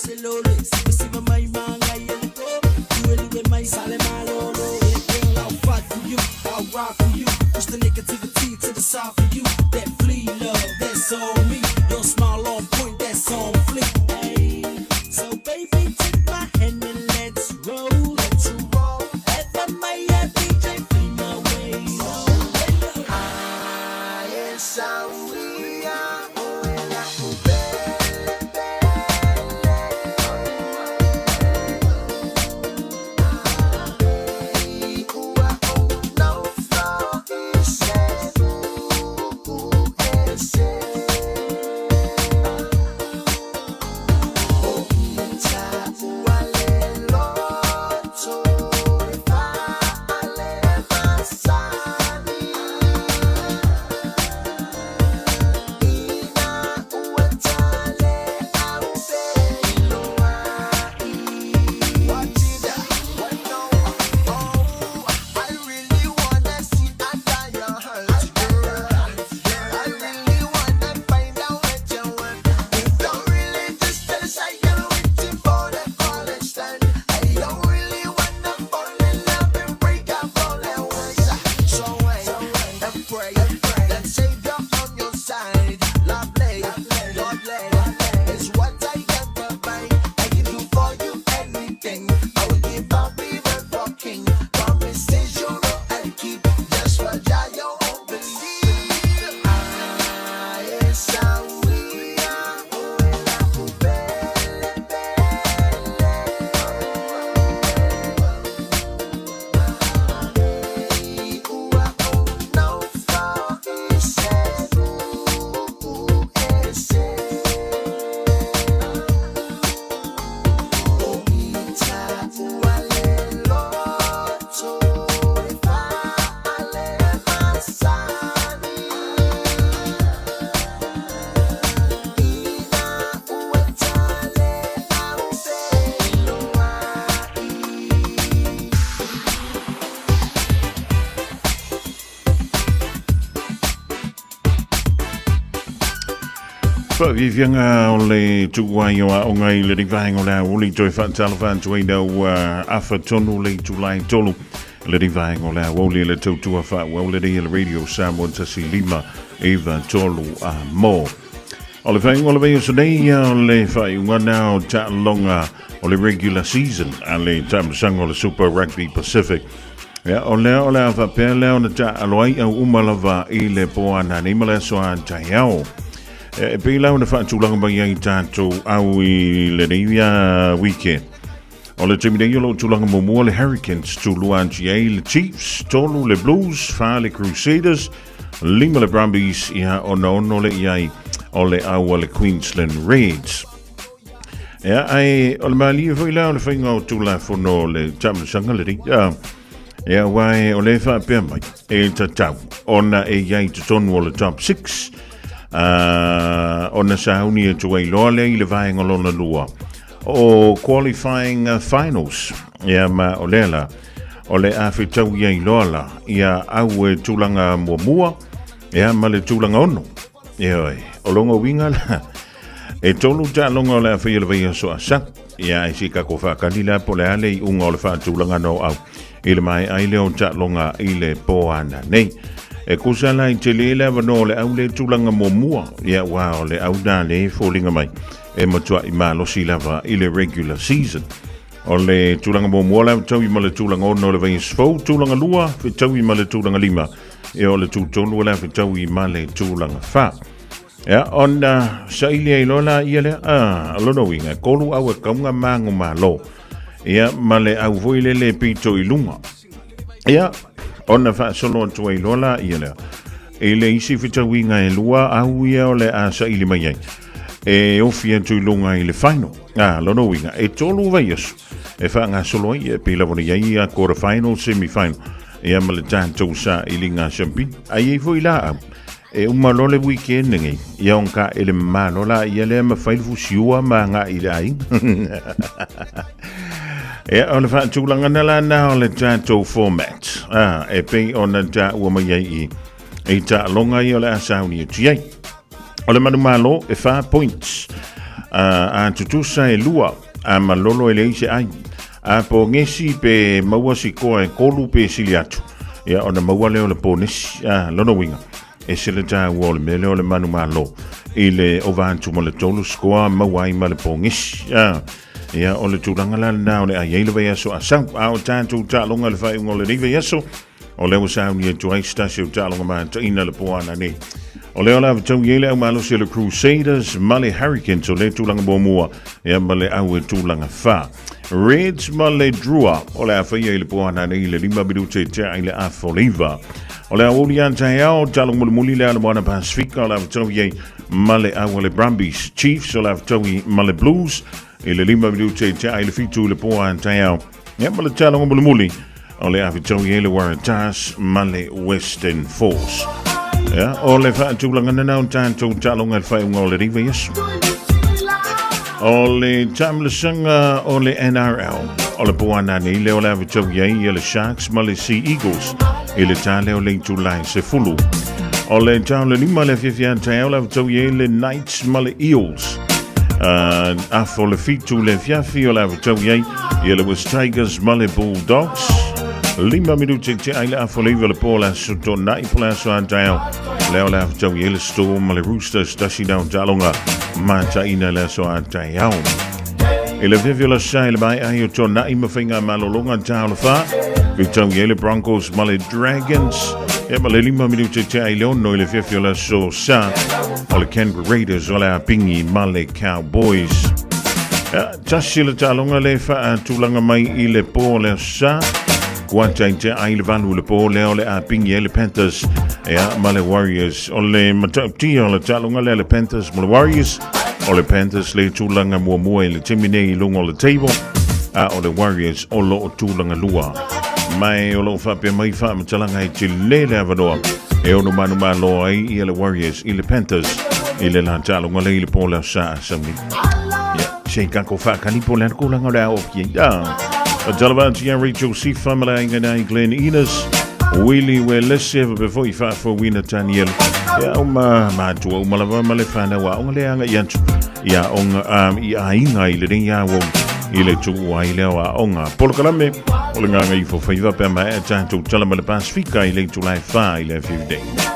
selole, siva mai manga yele ko. You really mai sale malo. Girl, I'll fight for you, I'll ride for you. Push the negativity to the side for you. That flea love, that's on me. Your smile on point, that's on fleek. Hey, so baby, take my hand and let's roll. Let's roll. Ever my DJ, play my way. Yes, we are. Vivianga o le tuai o a o ngai le ringvahenga o le Aouli toi whaatalawan tuai nau awha tonu le tulai tolu le ringvahenga o le Aouli le tautua wha le radio Samoa tasi lima eva tolu a mo. O le whainga o le vei o sanei o le whaiunga nao ta longa o le regular season a le tamasanga o le Super Rugby Pacific. O lea awha pēr leo na ta aloai au umalava i le poa na neimale soa taiao. E pei lau na whaatulanga mai ai tātou au i le reivia weekend. O le temi rei o lo tulanga momua le Hurricanes tulu anti le Chiefs, tolu le Blues, wha le Crusaders, lima le Brumbies ia ono le iai o le aua le Queensland Reds. Ia ai o le malia fwoi lau le whainga o tula whono le tamasanga le ringa. Ia wai o le whaapea mai e tatau ona e iai tutonu o le top 6. Ona sauni e tuai loa le i le vaenga lona lua o qualifying finals ia ma o lela o le awhitau ia i loa la ia au e tūlanga mua ia ma le tūlanga ono ia oi o longa winga la e tolu ta longa o le awhia le vaia so asa ia e sika ko whakalila po le ale i unga o le whaatūlanga no au i le mai ai leo ta longa i le poana nei e kusala i te lele wano le au le tūlanga mua ia wā o le au nā le fōlinga mai e matua i mālosi lava i le regular season o le tūlanga mua la tau i ma le tūlanga ono le vai sfau tūlanga lua tau i ma le tūlanga lima e o le tūtonu la tau i ma le tūlanga wha ia ona sa ili ai lola ia le alono winga kolu au e kaunga mango malo ia ma le au voile le pito i lunga ia ona fa solo tuai lola ia le e le isi fitawinga e lua au ia o le asa ili mai ai e ofia tu lunga i le final lono winga e tolu vai asu e fa nga solo ia pe la vona ia a quarter final semi final ia ma le tanto sa ili nga champion ai foi la e uma lole weekend ngai ia onka ele malola ia le ma fail fusiua ma nga i ai e ona fa tulanga na na o le tato format e pe ona ta o mai ai e ta longa i o le asauni e tiai o le manu malo e 5 points a tutusa e lua a malolo e leise ai a po ngesi pe maua siko e kolu pe sili atu ia ona maua leo le po nesi a lono winga e sile ta wole me leo le manu malo i le ovantu mo le tolu skoa maua i ma le po ngesi ia o le tūranga la na o le a yeile vai aso a sang a o tātou tālonga le whai ungo le rive aso o leo sauni e tuai stasi o tālonga maa taina le poana ne o leo la vitau yeile au malo se le Crusaders ma le Hurricanes o le tūlanga mua ia ma le au e tūlanga wha Reds ma le Drua o le a whaia i le poana ne i le 5 minute tea i le a Foliva o le Aoauli antai ao tālonga muli muli le ala moana Pasifika o le a vitau yei ma le au le Brumbies Chiefs o le a vitau i ma le Blues e le 5 minute tea i le fitu le poa antai au ia ma le tālonga muli muli o le a vitau i le Waratahs ma le Western Force ia o le whaatūlanga nana o tātou tālonga le whai unga o le riva yesu o le tamlasanga o le NRL o le poana ni leo le a vitau i le Sharks ma le Sea Eagles i le tāleo le tūlai se fulu o le tāu le 5 le whiawhia antai au le a vitau i le Knights ma le Eels a fo le fitu le fiafi o la vitau iei i le West Tigers ma le Bulldogs 5 minute te aile a fo le iwa le pola soto na i pola so antao leo la vitau iei le Storm ma le Roosters tashi nao talonga ma ta ina le so antao i le fiafi o la sai le mai ai o to na i mawhinga malolonga tau le wha vitau iei le Broncos ma le Dragons e ma le 5 minute te aile ono i le fiafi o la so sa o le Canberra Raiders o le a pingi ma le Cowboys. Tasi le talonga le wha tūlanga mai i le pō le sa. Kuata i te ai le valu le pō le o le a pingi e le Panthers ma le Warriors. O le matauti o le talonga le Panthers ma le Warriors. O le Panthers le tūlanga mua i le timine i lunga o le table. O le Warriors o lo o tūlanga lua. Mai o lo whapea mai wha matalanga i te lele avanoa. E ono manu malo ai i le Warriors i le Panthers i le la talonga le i le pola sa sami sei kako whakani po le kulanga rea o ki a talavanti a Rachel Sifa malainga nai Glenn Enos Willie Weleseva before i whafo wina Daniel ma tua umalava ma le whana wa onga le anga iantu ia onga i a inga i le ringa wong i le tuku ai leo a onga polokalame o le nganga i fo pe ma e tātou talama le Pasifika i le tulai wha i le 15.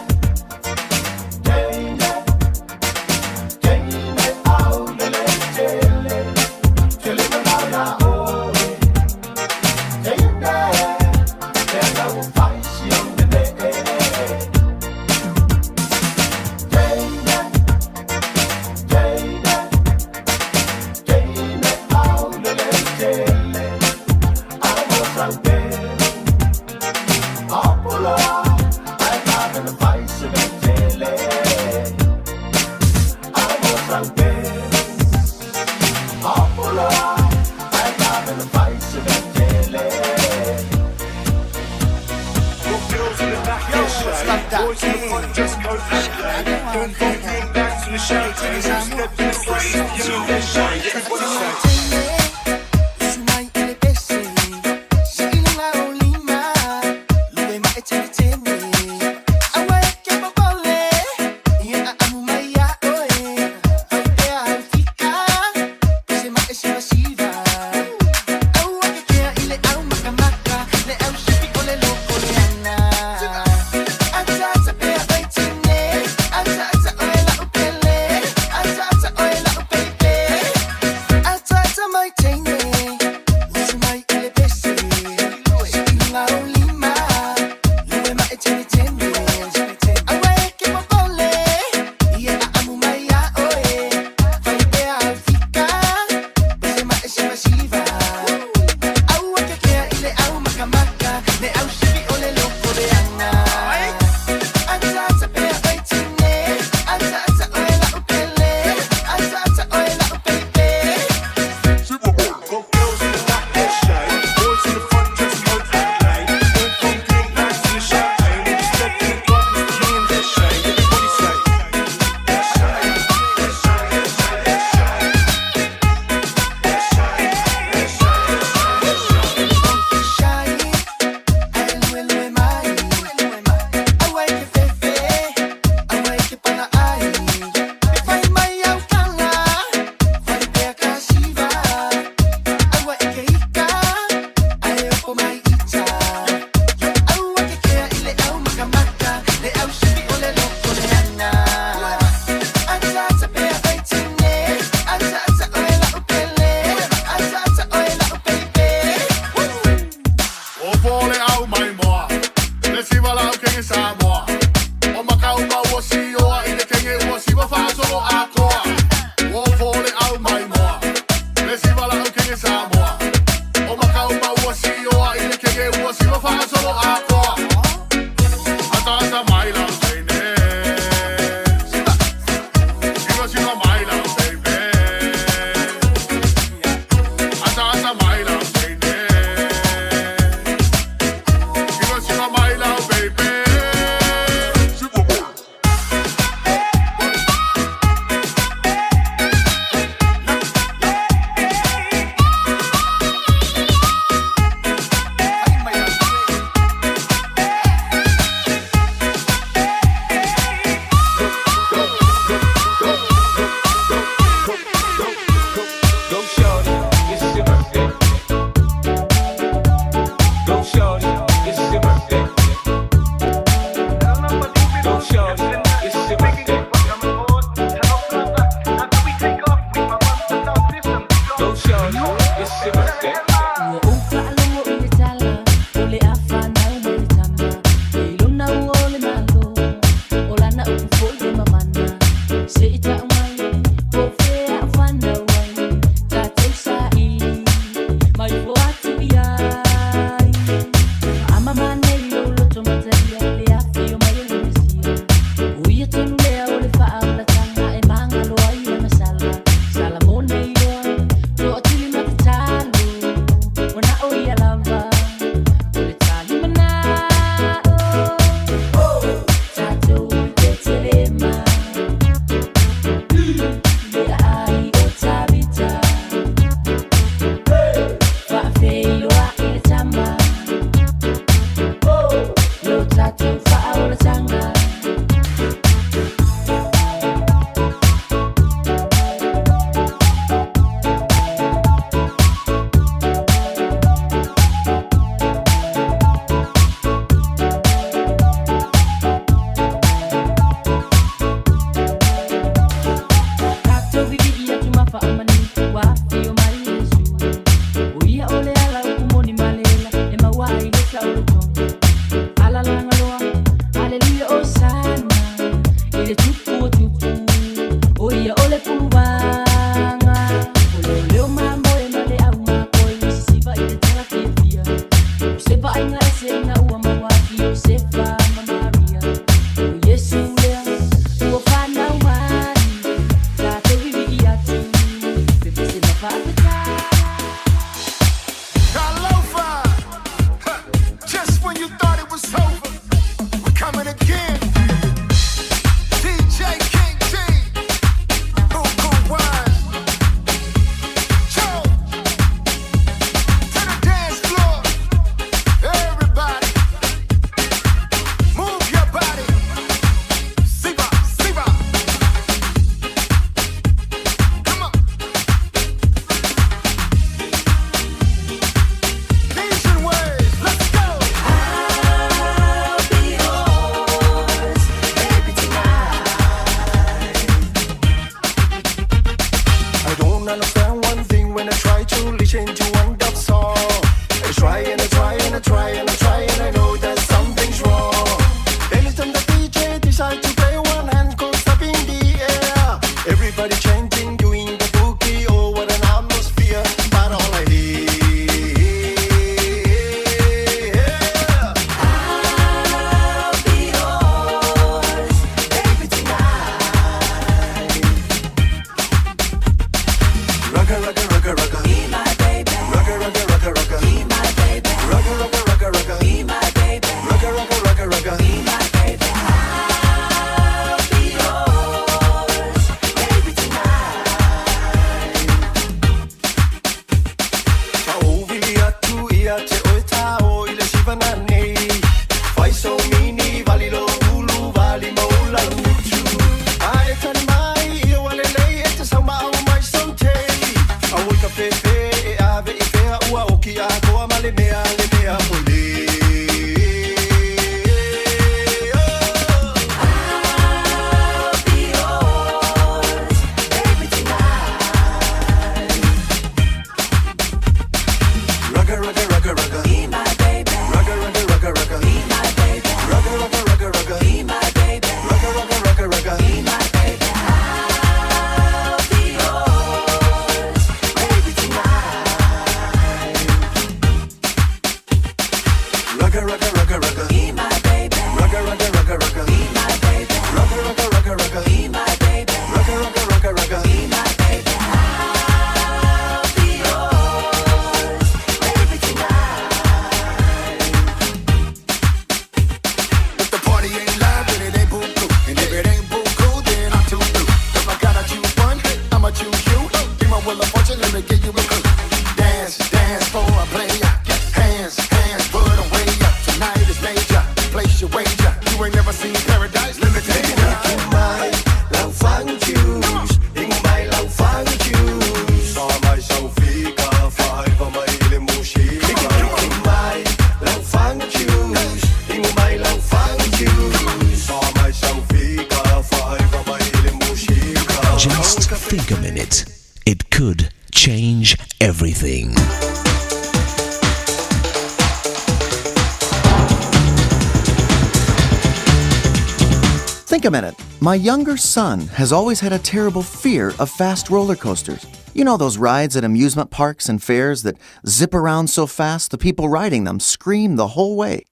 Think a minute. My younger son has always had a terrible fear of fast roller coasters. You know those rides at amusement parks and fairs that zip around so fast the people riding them scream the whole way?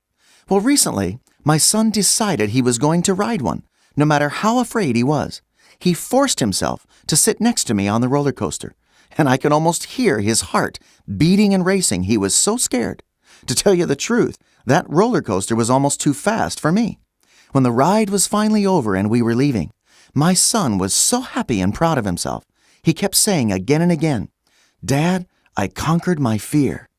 Well, recently, my son decided he was going to ride one, no matter how afraid he was. He forced himself to sit next to me on the roller coaster, and I could almost hear his heart beating and racing. He was so scared. To tell you the truth, that roller coaster was almost too fast for me. When the ride was finally over and we were leaving, my son was so happy and proud of himself. He kept saying again and again, "Dad, I conquered my fear."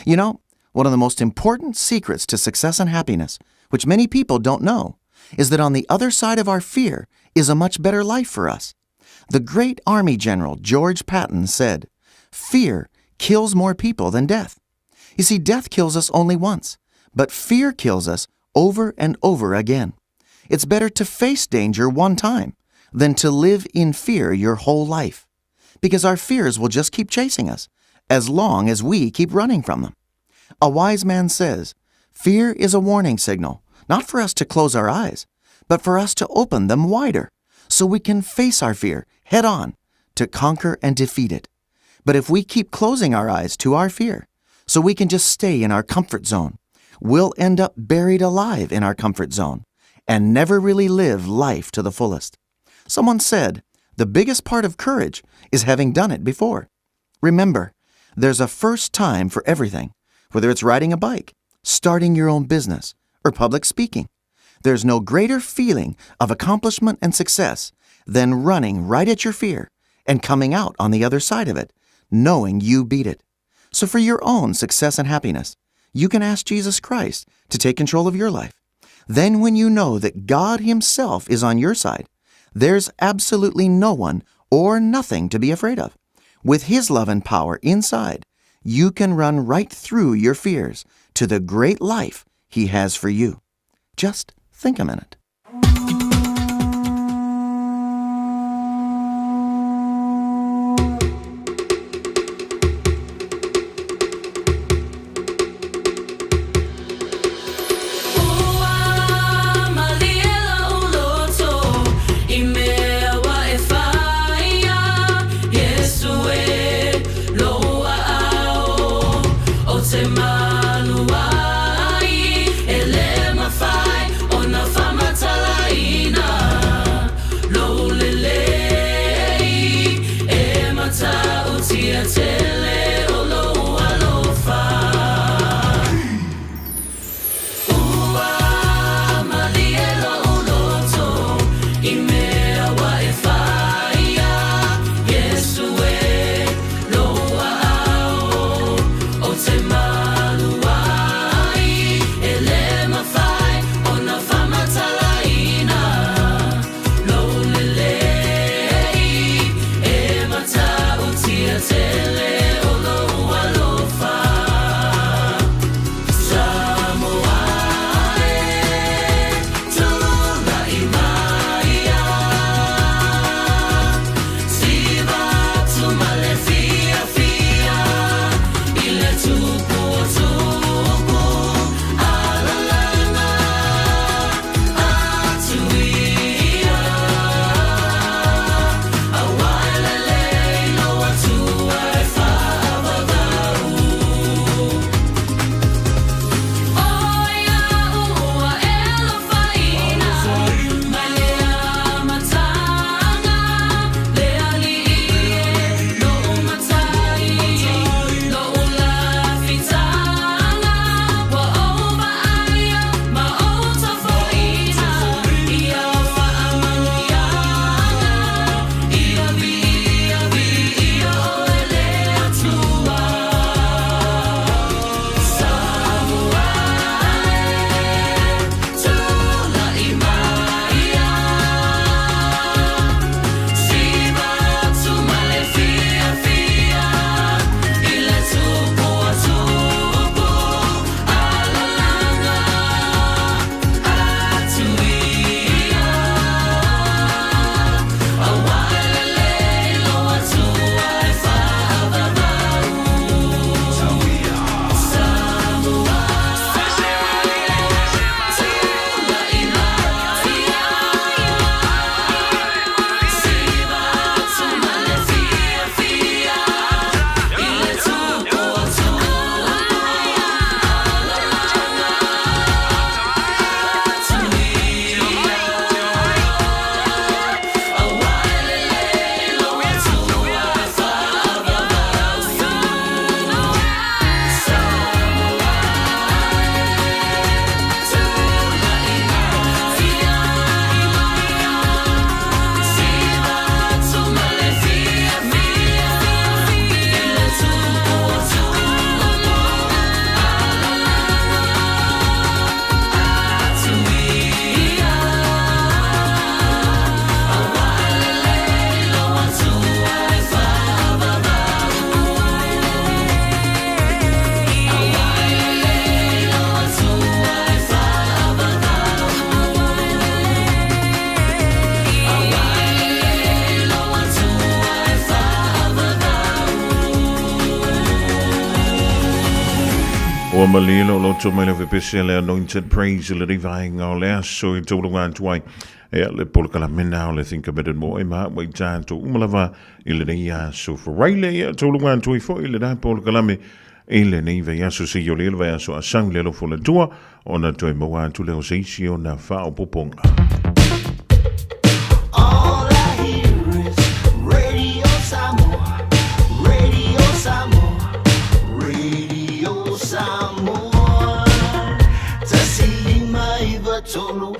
You know, one of the most important secrets to success and happiness, which many people don't know, is that on the other side of our fear is a much better life for us. The great Army General George Patton said, "Fear kills more people than death." You see, death kills us only once, but fear kills us over and over again. It's better to face danger one time than to live in fear your whole life, because our fears will just keep chasing us as long as we keep running from them. A wise man says, fear is a warning signal, not for us to close our eyes, but for us to open them wider so we can face our fear head on to conquer and defeat it. But if we keep closing our eyes to our fear so we can just stay in our comfort zone, we'll end up buried alive in our comfort zone and never really live life to the fullest. Someone said, the biggest part of courage is having done it before. Remember, there's a first time for everything, whether it's riding a bike, starting your own business, or public speaking. There's no greater feeling of accomplishment and success than running right at your fear and coming out on the other side of it, knowing you beat it. So for your own success and happiness, you can ask Jesus Christ to take control of your life. Then when you know that God Himself is on your side, there's absolutely no one or nothing to be afraid of. With His love and power inside, you can run right through your fears to the great life He has for you. Just think a minute. Te O malilo lo to mele vepesele anointed praise le divine o le so I tolu wan tuai e le polkala mena o le think a bit more ma wai tan to umalava ile ia so for raile e tolu wan tui fo ile da polkala me ile nei ve aso se yo le ve aso a sang le lo fo le tua ona to mo wan tu le o se si ona fa o poponga. All I hear is Radio Samoa, Radio Samoa, Radio Samoa. Tasilima iva tolu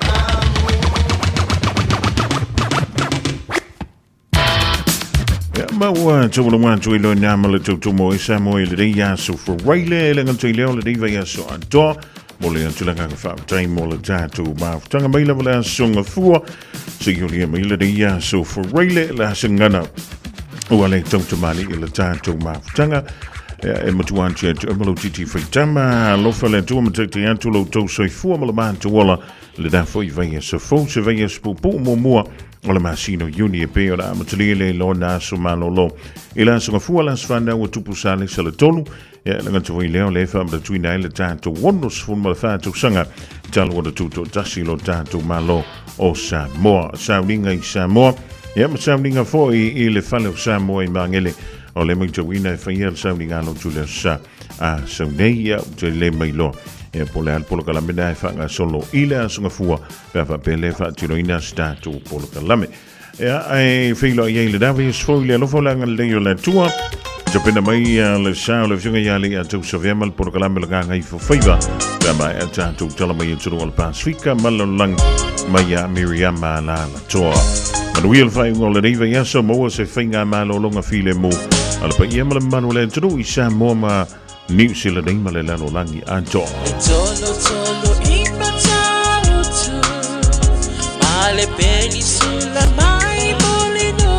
Maua tolu wan tu ilo nyama le tu mo isa mo ile ia so for raile le ngal tu le le ve aso anto mo le tu langa fa time mo le tatu ma tanga mai le songa fu so yo le mai le ia so for raile la singana o ale tu mali ile tatu ma tanga e mo tu anche mo titi fritama lo fa le tu mo titi antu lo to so fu mo le man tu wala le da foi vai so fo se vai so pu mo o le masino uni e pe o la amatulile lo na so malolo ila so fu ala sfanda o tupu sale sale tolu e la ngatu i leo le fa ma tu ina le tanto wondos fu ma fa tu sanga talo o tuto tasi lo tanto malo o Samoa sauninga I Samoa e ma sauninga foi I le fale o Samoa I mangele o le mo tu ina fa ia sauninga lo tu le sa a sauneia te le mai lo e pole al polo kala mena fa nga solo ile sunga fua fa pele fa tino ina statu polo kala me e filo ye le davi sfoile lo fola ngal le yo la tua je pena mai le sa le funga ya le tu so vema al polo kala me nga ngai fo fiva da mai al tatu tala mai tu al pasifika malalang mai ya Miriam la la tua ma wil fa ngol le riva ya so mo se finga malo longa file mo al pa ye mal manuel tu I Samoa ma New Zealand ding malelano langi anjo. Tolo tolo imatau tu male penisula mai molino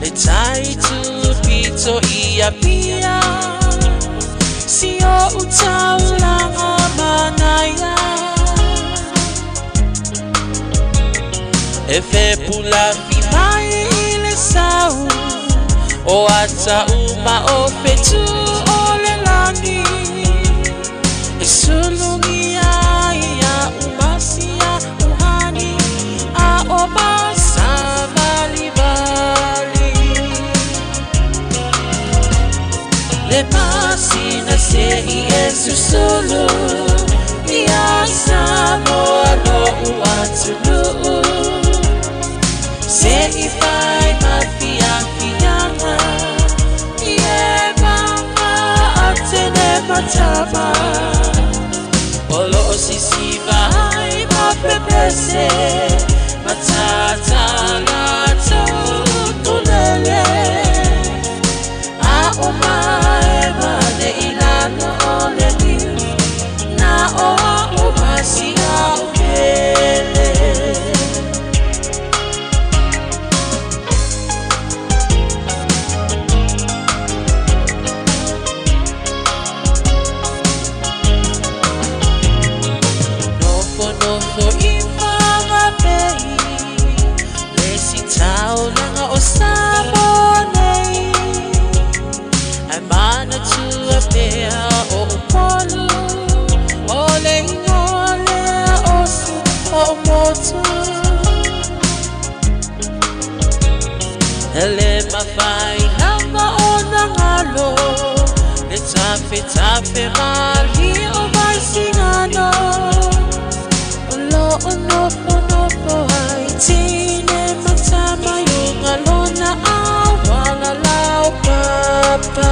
le tai tu pito ia pia si o utau langa manaya e fe pula fi mai ile sau o ata uma o fetu o le lani e sulungi ia umasia uhani a o masa bali bali le masina se I esu solo ia Samoa no uatulu se I fai mafia matama olo sisi vai ma pepese matata la tulele a oma ema de ilano ole ni na o masia ukele Ele mafai hama ona ngalo le tafe mali o vai singano lo no ai tine matama yunga lona awala lao papa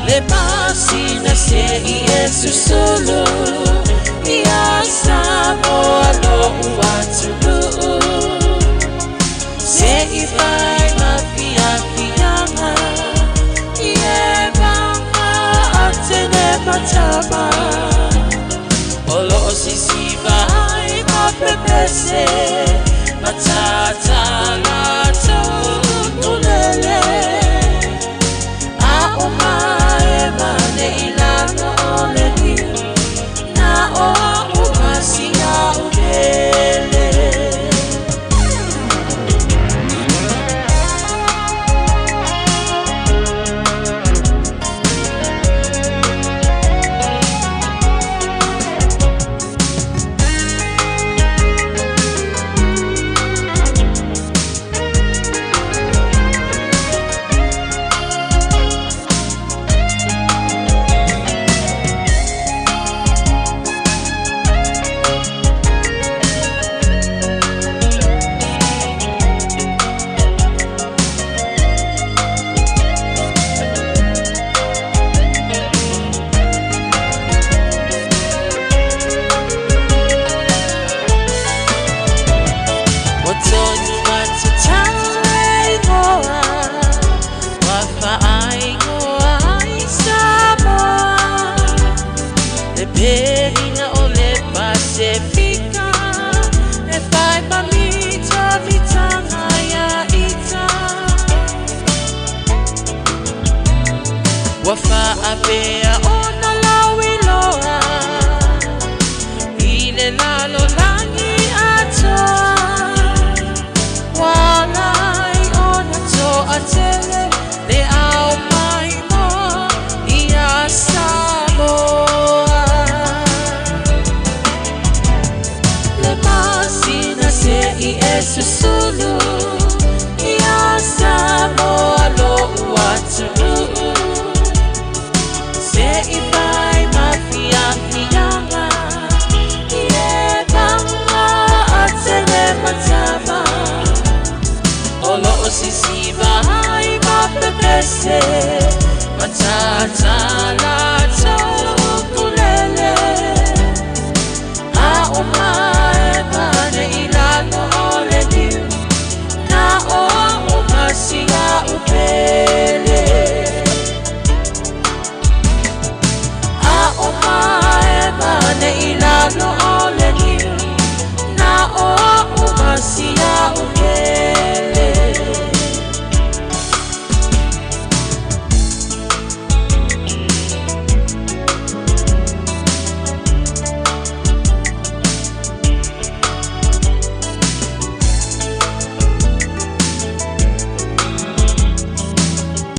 le masina se I esu solo ia Samoa no uatulu se I fai mafia fianga ie banga atene matama olo sisi vai ma pepese matata la tulele a oma ema ne ilano ole ni na o umasia ukele Wafa apea ona lawi loa Ile lalo langi atoa Walai ona to atele Le au mai mo Ia Samoa Le masina se I esusulu Ia Samoa lo watu Se I vai mafia fianga Ie banga atele matama Olo o sisiva hai mapepese